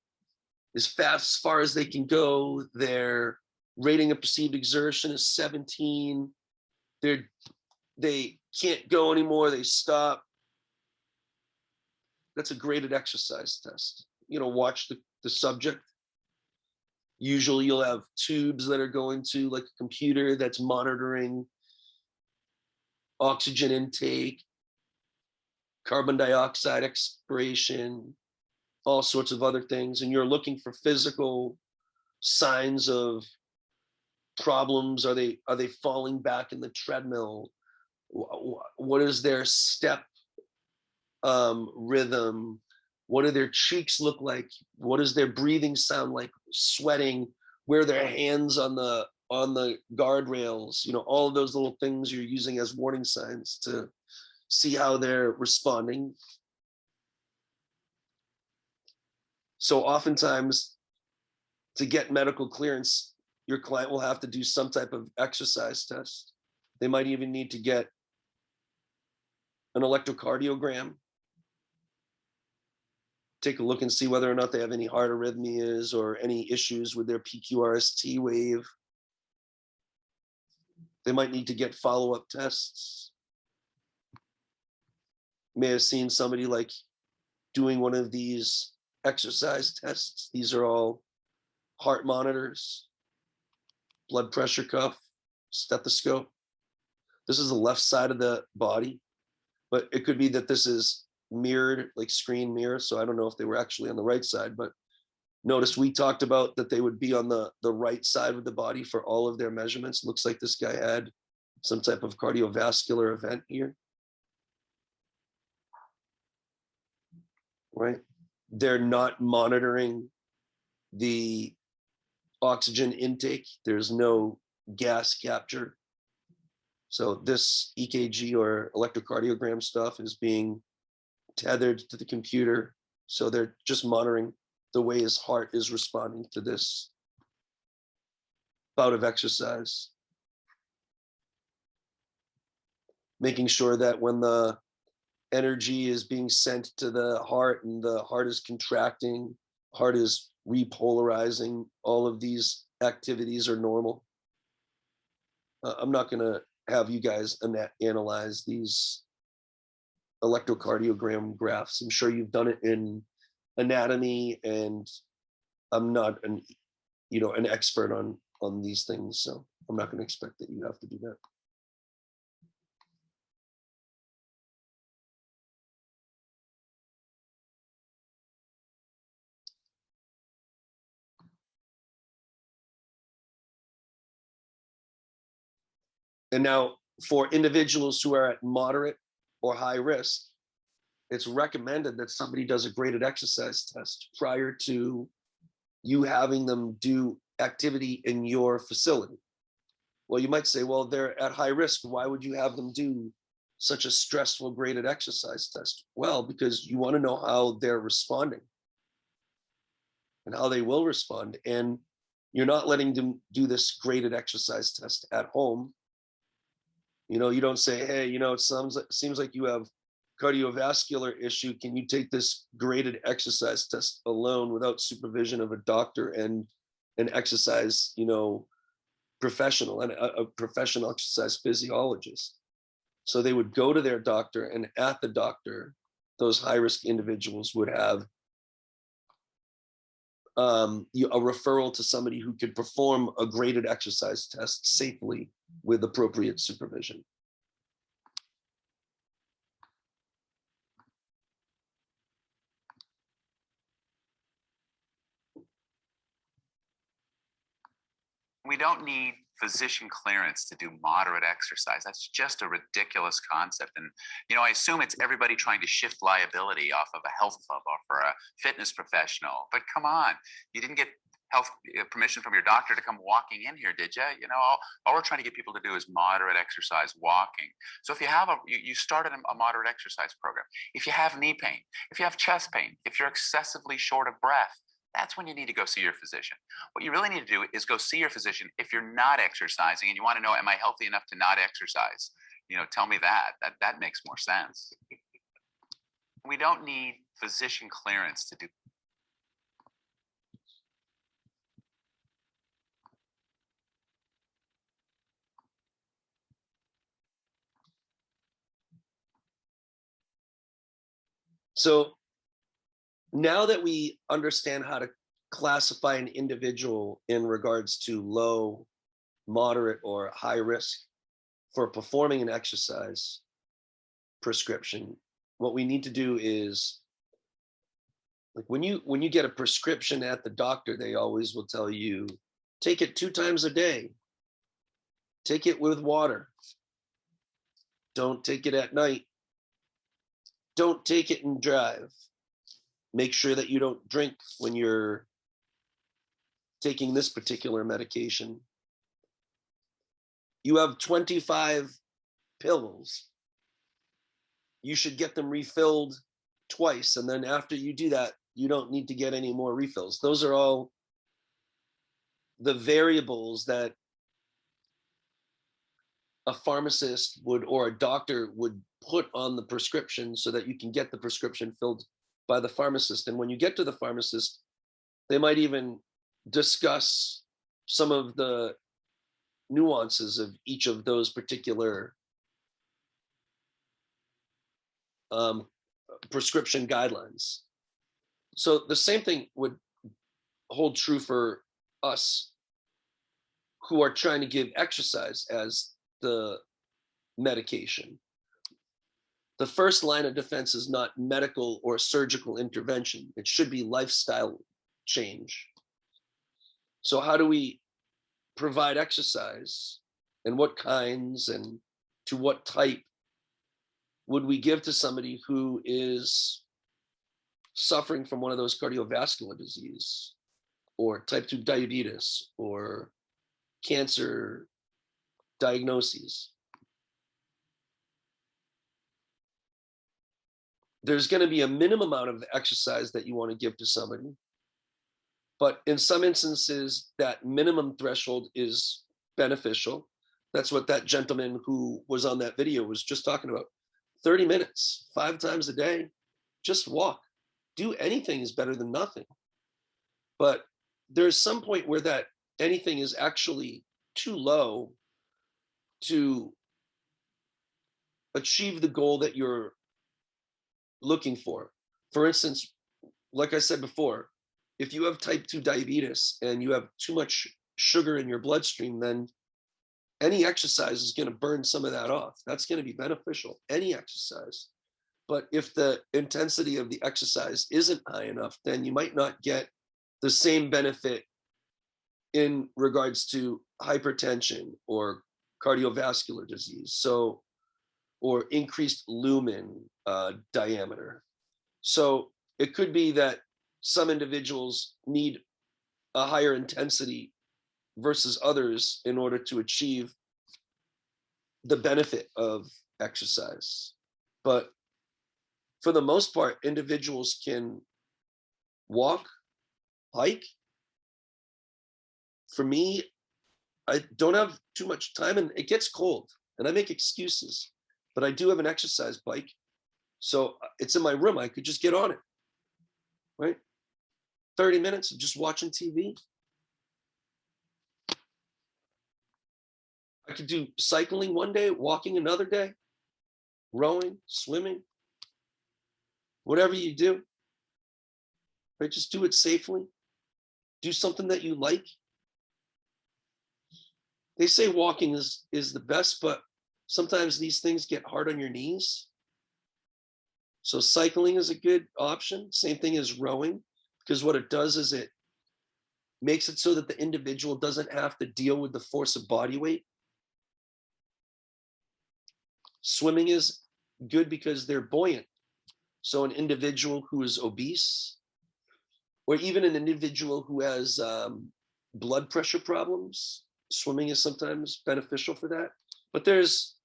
as far as they can go. Their rating of perceived exertion is 17. They can't go anymore. They stop. That's a graded exercise test. Watch the subject. Usually you'll have tubes that are going to like a computer that's monitoring oxygen intake, carbon dioxide expiration, all sorts of other things. And you're looking for physical signs of problems. Are they falling back in the treadmill? What is their step rhythm? What do their cheeks look like? What does their breathing sound like? Sweating? Where are their hands on the guardrails? All of those little things you're using as warning signs to see how they're responding. So oftentimes, to get medical clearance, your client will have to do some type of exercise test. They might even need to get an electrocardiogram, take a look and see whether or not they have any heart arrhythmias or any issues with their PQRST wave. They might need to get follow-up tests. You may have seen somebody like doing one of these exercise tests. These are all heart monitors, blood pressure cuff, stethoscope. This is the left side of the body, but it could be that this is mirrored, like screen mirror. So I don't know if they were actually on the right side, but notice we talked about that they would be on the right side of the body for all of their measurements. Looks like this guy had some type of cardiovascular event here. Right? They're not monitoring the oxygen intake. There's no gas capture. So this EKG or electrocardiogram stuff is being tethered to the computer. So they're just monitoring the way his heart is responding to this bout of exercise. Making sure that when the energy is being sent to the heart and the heart is contracting, heart is repolarizing, all of these activities are normal. I'm not going to have you guys analyze these electrocardiogram graphs. I'm sure you've done it in anatomy, and I'm not an an expert on these things. So I'm not going to expect that you have to do that. And now for individuals who are at moderate or high risk, it's recommended that somebody does a graded exercise test prior to you having them do activity in your facility. Well, you might say, well, they're at high risk. Why would you have them do such a stressful graded exercise test? Well, because you want to know how they're responding and how they will respond. And you're not letting them do this graded exercise test at home. You don't say, hey, it seems like you have cardiovascular issue. Can you take this graded exercise test alone without supervision of a doctor and an exercise, professional and a professional exercise physiologist? So they would go to their doctor, and at the doctor, those high-risk individuals would have a referral to somebody who could perform a graded exercise test safely with appropriate supervision. We don't need physician clearance to do moderate exercise. That's just a ridiculous concept. And, I assume it's everybody trying to shift liability off of a health club or for a fitness professional. But come on, you didn't get health permission from your doctor to come walking in here, did you? All we're trying to get people to do is moderate exercise walking. So if you have you started a moderate exercise program, if you have knee pain, if you have chest pain, if you're excessively short of breath, that's when you need to go see your physician. What you really need to do is go see your physician if you're not exercising and you want to know, am I healthy enough to not exercise? Tell me that. That makes more sense. We don't need physician clearance to do. So now that we understand how to classify an individual in regards to low, moderate, or high risk for performing an exercise prescription, what we need to do is, like when you get a prescription at the doctor, they always will tell you, take it 2 times a day. Take it with water. Don't take it at night. Don't take it and drive. Make sure that you don't drink when you're taking this particular medication. You have 25 pills. You should get them refilled twice. And then after you do that, you don't need to get any more refills. Those are all the variables that a pharmacist would, or a doctor would, put on the prescription so that you can get the prescription filled by the pharmacist. And when you get to the pharmacist, they might even discuss some of the nuances of each of those particular prescription guidelines. So the same thing would hold true for us who are trying to give exercise as the medication. The first line of defense is not medical or surgical intervention. It should be lifestyle change. So how do we provide exercise, and what kinds and to what type would we give to somebody who is suffering from one of those cardiovascular disease or type 2 diabetes or cancer diagnoses? There's going to be a minimum amount of exercise that you want to give to somebody. But in some instances, that minimum threshold is beneficial. That's what that gentleman who was on that video was just talking about. 30 minutes, 5 times a day, just walk. Do anything is better than nothing. But there's some point where that anything is actually too low to achieve the goal that you're looking for. For instance, like I said before, if you have type 2 diabetes and you have too much sugar in your bloodstream, then any exercise is going to burn some of that off. That's going to be beneficial, any exercise. But if the intensity of the exercise isn't high enough, then you might not get the same benefit in regards to hypertension or cardiovascular disease, so, or increased lumen diameter. So it could be that some individuals need a higher intensity versus others in order to achieve the benefit of exercise. But for the most part, individuals can walk, hike. For me, I don't have too much time and it gets cold and I make excuses, but I do have an exercise bike. So it's in my room. I could just get on it, right? 30 minutes of just watching TV. I could do cycling one day, walking another day, rowing, swimming, whatever you do, right? Just do it safely. Do something that you like. They say walking is the best, but sometimes these things get hard on your knees. So cycling is a good option. Same thing as rowing, because what it does is it makes it so that the individual doesn't have to deal with the force of body weight. Swimming is good because they're buoyant. So an individual who is obese, or even an individual who has blood pressure problems, swimming is sometimes beneficial for that. But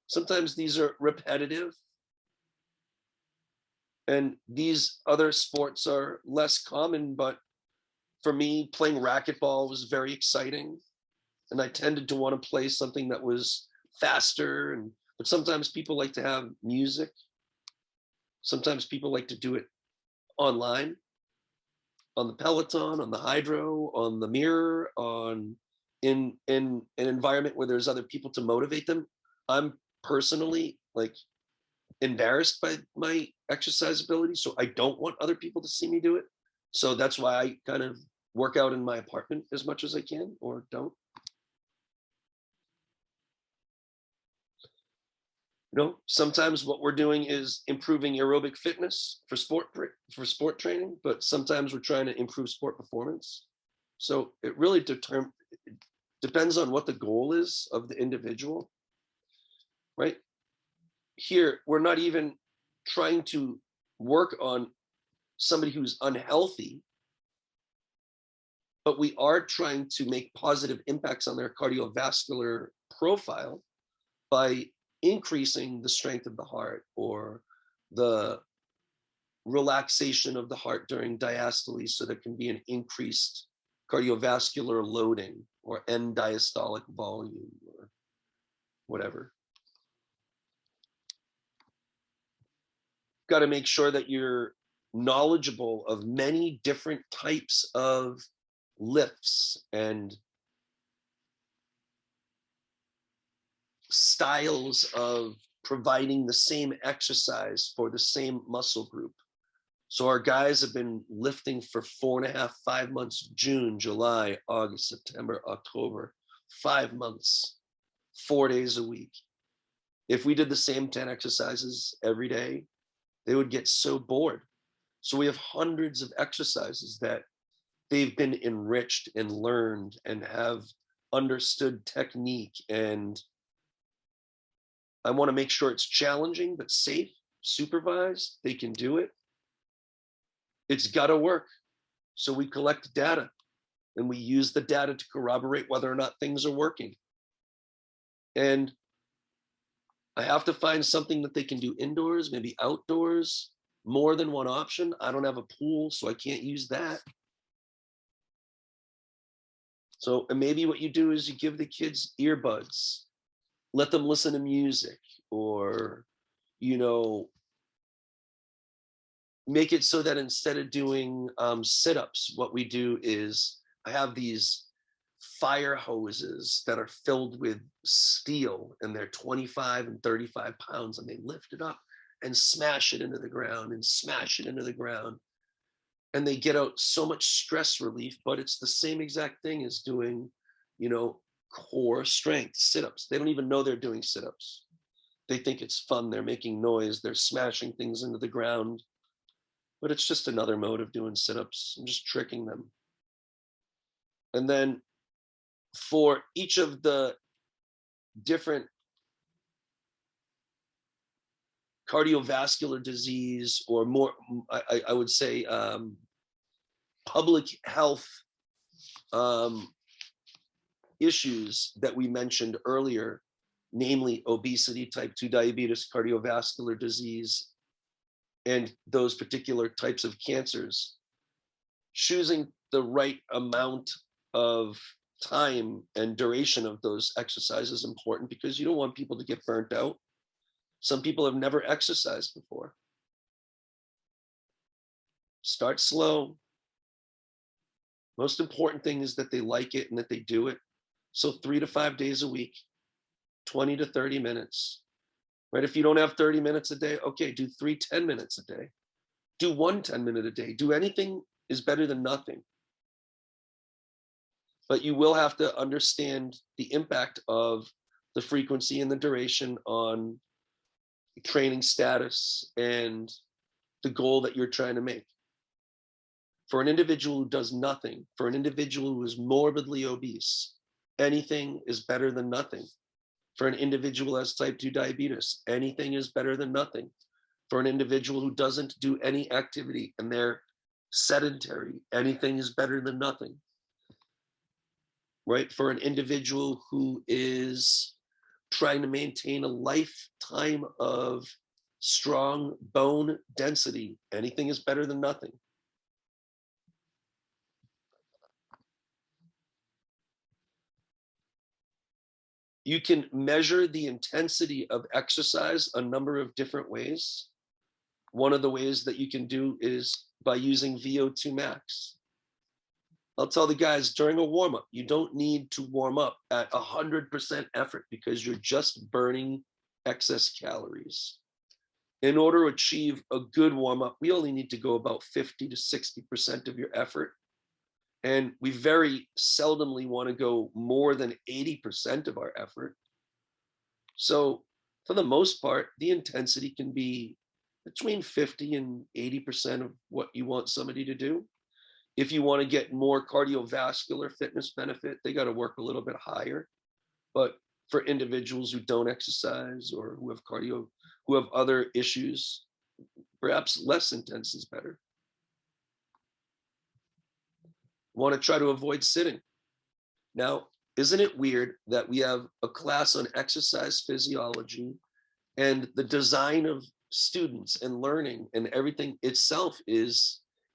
sometimes these are repetitive. And these other sports are less common, but for me, playing racquetball was very exciting. And I tended to want to play something that was faster. But sometimes people like to have music. Sometimes people like to do it online, on the Peloton, on the Hydro, on the Mirror, in an environment where there's other people to motivate them. I'm personally like embarrassed by my exercise ability, so I don't want other people to see me do it. So that's why I kind of work out in my apartment as much as I can, or don't. Sometimes what we're doing is improving aerobic fitness for sport training, but sometimes we're trying to improve sport performance. So it really depends on what the goal is of the individual, right? Here, we're not even trying to work on somebody who's unhealthy, but we are trying to make positive impacts on their cardiovascular profile by increasing the strength of the heart or the relaxation of the heart during diastole, so there can be an increased cardiovascular loading or end diastolic volume or whatever. Got to make sure that you're knowledgeable of many different types of lifts and styles of providing the same exercise for the same muscle group. So our guys have been lifting for 4.5, 5 months, June, July, August, September, October, 5 months, 4 days a week. If we did the same 10 exercises every day, they would get so bored. So we have hundreds of exercises that they've been enriched and learned and have understood technique. And I want to make sure it's challenging, but safe, supervised. They can do it. It's got to work. So we collect data and we use the data to corroborate whether or not things are working. And I have to find something that they can do indoors, maybe outdoors, more than one option. I don't have a pool, so I can't use that. So, and maybe what you do is you give the kids earbuds, let them listen to music, or, make it so that instead of doing sit-ups, what we do is I have these fire hoses that are filled with steel, and they're 25 and 35 pounds, and they lift it up and smash it into the ground and smash it into the ground. and they get out so much stress relief, but it's the same exact thing as doing, core strength sit-ups. They don't even know they're doing sit-ups. They think it's fun. They're making noise. They're smashing things into the ground, but it's just another mode of doing sit-ups. I'm just tricking them. And then for each of the different cardiovascular disease, or more, I would say, public health issues that we mentioned earlier, namely obesity, type 2 diabetes, cardiovascular disease, and those particular types of cancers, choosing the right amount of time and duration of those exercises is important, because you don't want people to get burnt out. Some people have never exercised before. Start slow. Most important thing is that they like it and that they do it. So 3 to 5 days a week, 20 to 30 minutes, right? If you don't have 30 minutes a day, okay, do 3 10 minutes a day. Do 1 10-minute a day. Do anything is better than nothing. But you will have to understand the impact of the frequency and the duration on training status and the goal that you're trying to make. For an individual who does nothing, for an individual who is morbidly obese, anything is better than nothing. For an individual who has type 2 diabetes, anything is better than nothing. For an individual who doesn't do any activity and they're sedentary, anything is better than nothing. Right? For an individual who is trying to maintain a lifetime of strong bone density, anything is better than nothing. You can measure the intensity of exercise a number of different ways. One of the ways that you can do is by using Vo2 Max. I'll tell the guys during a warm-up, you don't need to warm up at 100% effort, because you're just burning excess calories. In order to achieve a good warm-up, we only need to go about 50 to 60% of your effort. And we very seldomly want to go more than 80% of our effort. So for the most part, the intensity can be between 50 and 80% of what you want somebody to do. If you want to get more cardiovascular fitness benefit, they got to work a little bit higher. But for individuals who don't exercise or who have other issues, perhaps less intense is better. Want to try to avoid sitting. Now, isn't it weird that we have a class on exercise physiology, and the design of students and learning and everything itself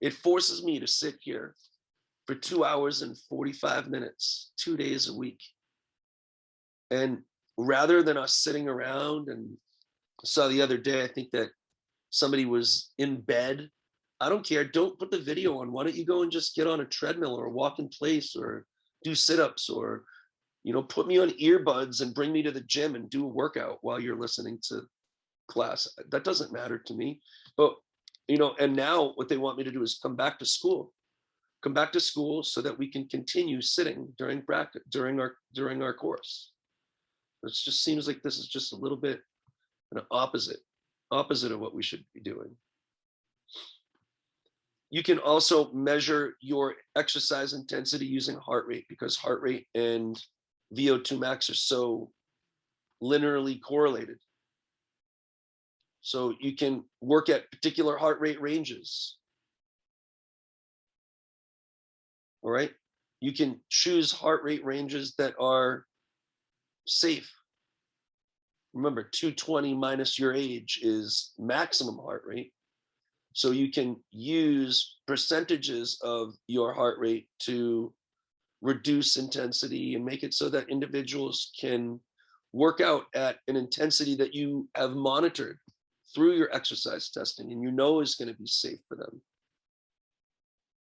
it forces me to sit here for 2 hours and 45 minutes, 2 days a week. And rather than us sitting around, and I saw the other day, I think that somebody was in bed. I don't care. Don't put the video on. Why don't you go and just get on a treadmill or walk in place or do sit-ups, or, put me on earbuds and bring me to the gym and do a workout while you're listening to class. That doesn't matter to me. But, and now what they want me to do is come back to school so that we can continue sitting during practice, during our course. It just seems like this is just a little bit an opposite of what we should be doing. You can also measure your exercise intensity using heart rate, because heart rate and Vo2 Max are so linearly correlated. So you can work at particular heart rate ranges. All right. You can choose heart rate ranges that are safe. Remember, 220 minus your age is maximum heart rate. So you can use percentages of your heart rate to reduce intensity and make it so that individuals can work out at an intensity that you have monitored through your exercise testing and is going to be safe for them.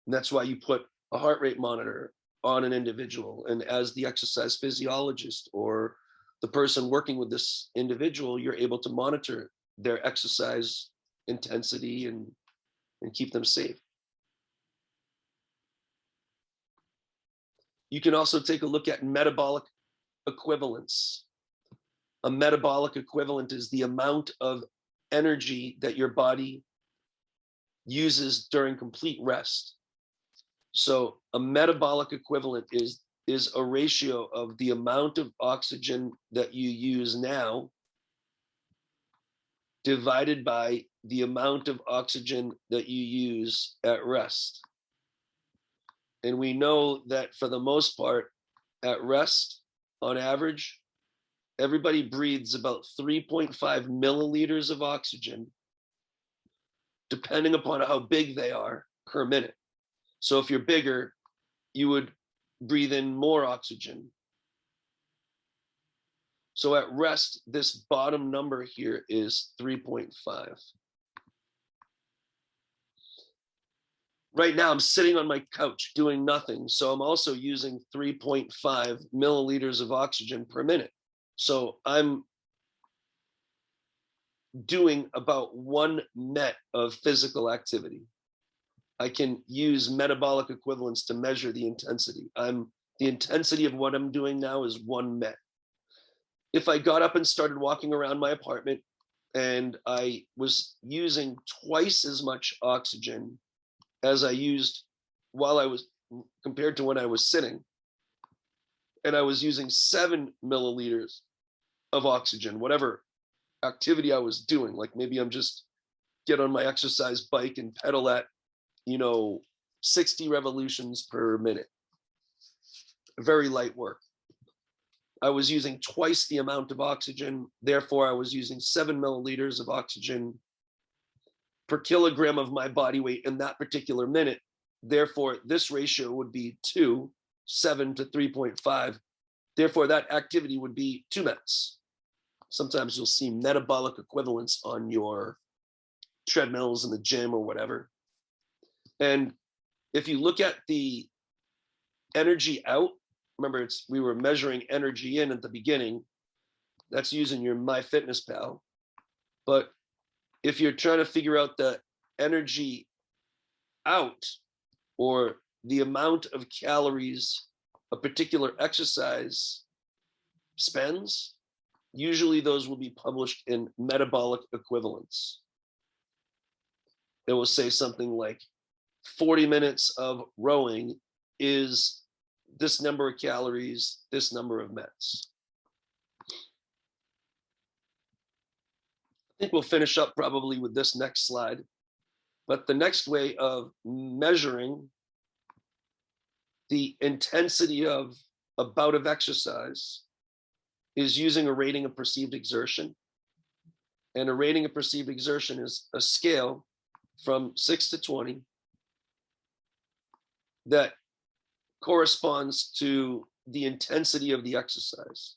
And that's why you put a heart rate monitor on an individual. And as the exercise physiologist or the person working with this individual, you're able to monitor their exercise intensity and keep them safe. You can also take a look at metabolic equivalence. A metabolic equivalent is the amount of energy that your body uses during complete rest. So a metabolic equivalent is a ratio of the amount of oxygen that you use now divided by the amount of oxygen that you use at rest. And we know that for the most part, at rest, on average, everybody breathes about 3.5 milliliters of oxygen, depending upon how big they are, per minute. So if you're bigger, you would breathe in more oxygen. So at rest, this bottom number here is 3.5. Right now, I'm sitting on my couch doing nothing. So I'm also using 3.5 milliliters of oxygen per minute. So I'm doing about 1 met of physical activity. I can use metabolic equivalence to measure the intensity. The intensity of what I'm doing now is 1 met. If I got up and started walking around my apartment and I was using twice as much oxygen as I used while I was, compared to when I was sitting, and I was using 7 milliliters of oxygen, whatever activity I was doing, like maybe I'm just get on my exercise bike and pedal at, 60 revolutions per minute, very light work. I was using twice the amount of oxygen. Therefore, I was using 7 milliliters of oxygen per kilogram of my body weight in that particular minute. Therefore, this ratio would be 7 to 3.5. Therefore, that activity would be 2 mets. Sometimes you'll see metabolic equivalence on your treadmills in the gym or whatever. And if you look at the energy out, remember, we were measuring energy in at the beginning. That's using your MyFitnessPal. But if you're trying to figure out the energy out, or the amount of calories a particular exercise spends, usually those will be published in metabolic equivalence. It will say something like 40 minutes of rowing is this number of calories, this number of mets. I think we'll finish up probably with this next slide. But the next way of measuring the intensity of a bout of exercise is using a rating of perceived exertion. And a rating of perceived exertion is a scale from 6 to 20 that corresponds to the intensity of the exercise.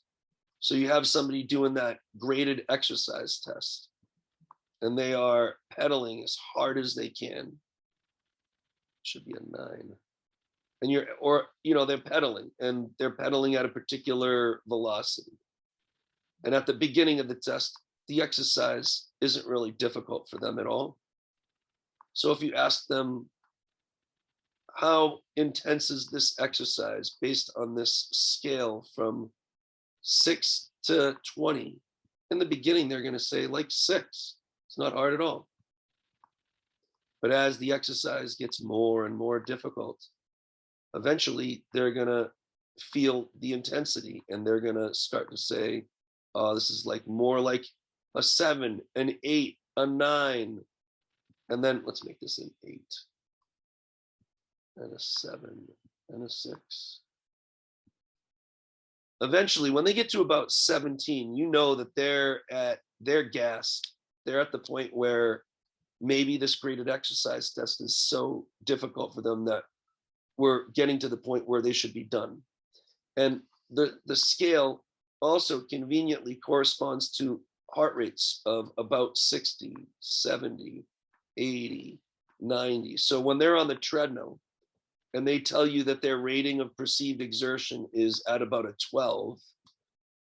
So you have somebody doing that graded exercise test, and they are pedaling as hard as they can. Should be a 9. And they're pedaling, and they're pedaling at a particular velocity. And at the beginning of the test, the exercise isn't really difficult for them at all. So if you ask them, how intense is this exercise based on this scale from 6 to 20? In the beginning, they're going to say like 6. It's not hard at all. But as the exercise gets more and more difficult, eventually they're going to feel the intensity, and they're going to start to say, oh, this is like more like a 7, an 8, a 9. And then let's make this an 8. And a 7, and a 6. Eventually, when they get to about 17, you know that they're gassed. They're at the point where maybe this graded exercise test is so difficult for them that we're getting to the point where they should be done. And the scale also conveniently corresponds to heart rates of about 60, 70, 80, 90. So when they're on the treadmill, and they tell you that their rating of perceived exertion is at about a 12,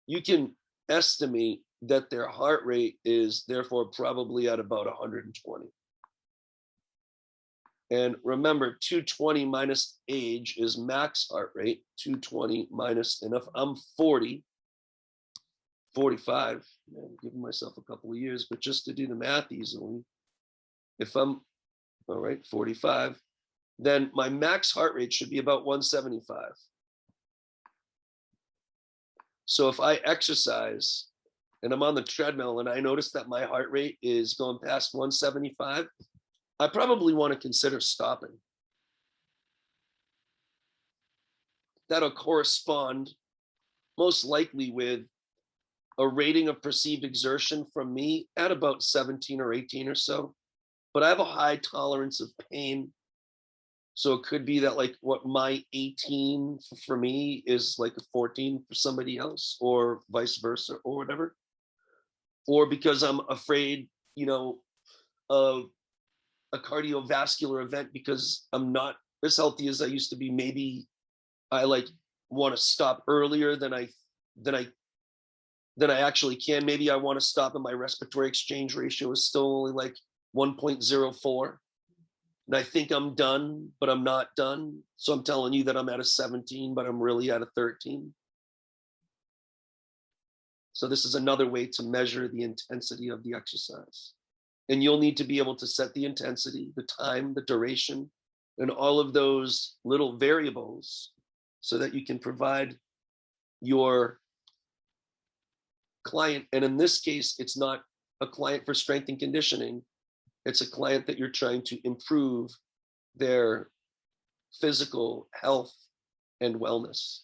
you can estimate that their heart rate is therefore probably at about 120. And remember, 220 minus age is max heart rate, 220 minus, and if I'm 40, 45, I'm giving myself a couple of years, but just to do the math easily, if I'm, all right, 45, then my max heart rate should be about 175. So if I exercise and I'm on the treadmill and I notice that my heart rate is going past 175, I probably want to consider stopping. That'll correspond most likely with a rating of perceived exertion from me at about 17 or 18 or so. But I have a high tolerance of pain. So it could be that like what my 18 for me is like a 14 for somebody else, or vice versa, or whatever. Or because I'm afraid, of a cardiovascular event because I'm not as healthy as I used to be. Maybe I like want to stop earlier than I actually can. Maybe I want to stop and my respiratory exchange ratio is still only like 1.04. And I think I'm done, but I'm not done. So I'm telling you that I'm at a 17, but I'm really at a 13. So this is another way to measure the intensity of the exercise. And you'll need to be able to set the intensity, the time, the duration, and all of those little variables so that you can provide your client. And in this case, it's not a client for strength and conditioning. It's a client that you're trying to improve their physical health and wellness.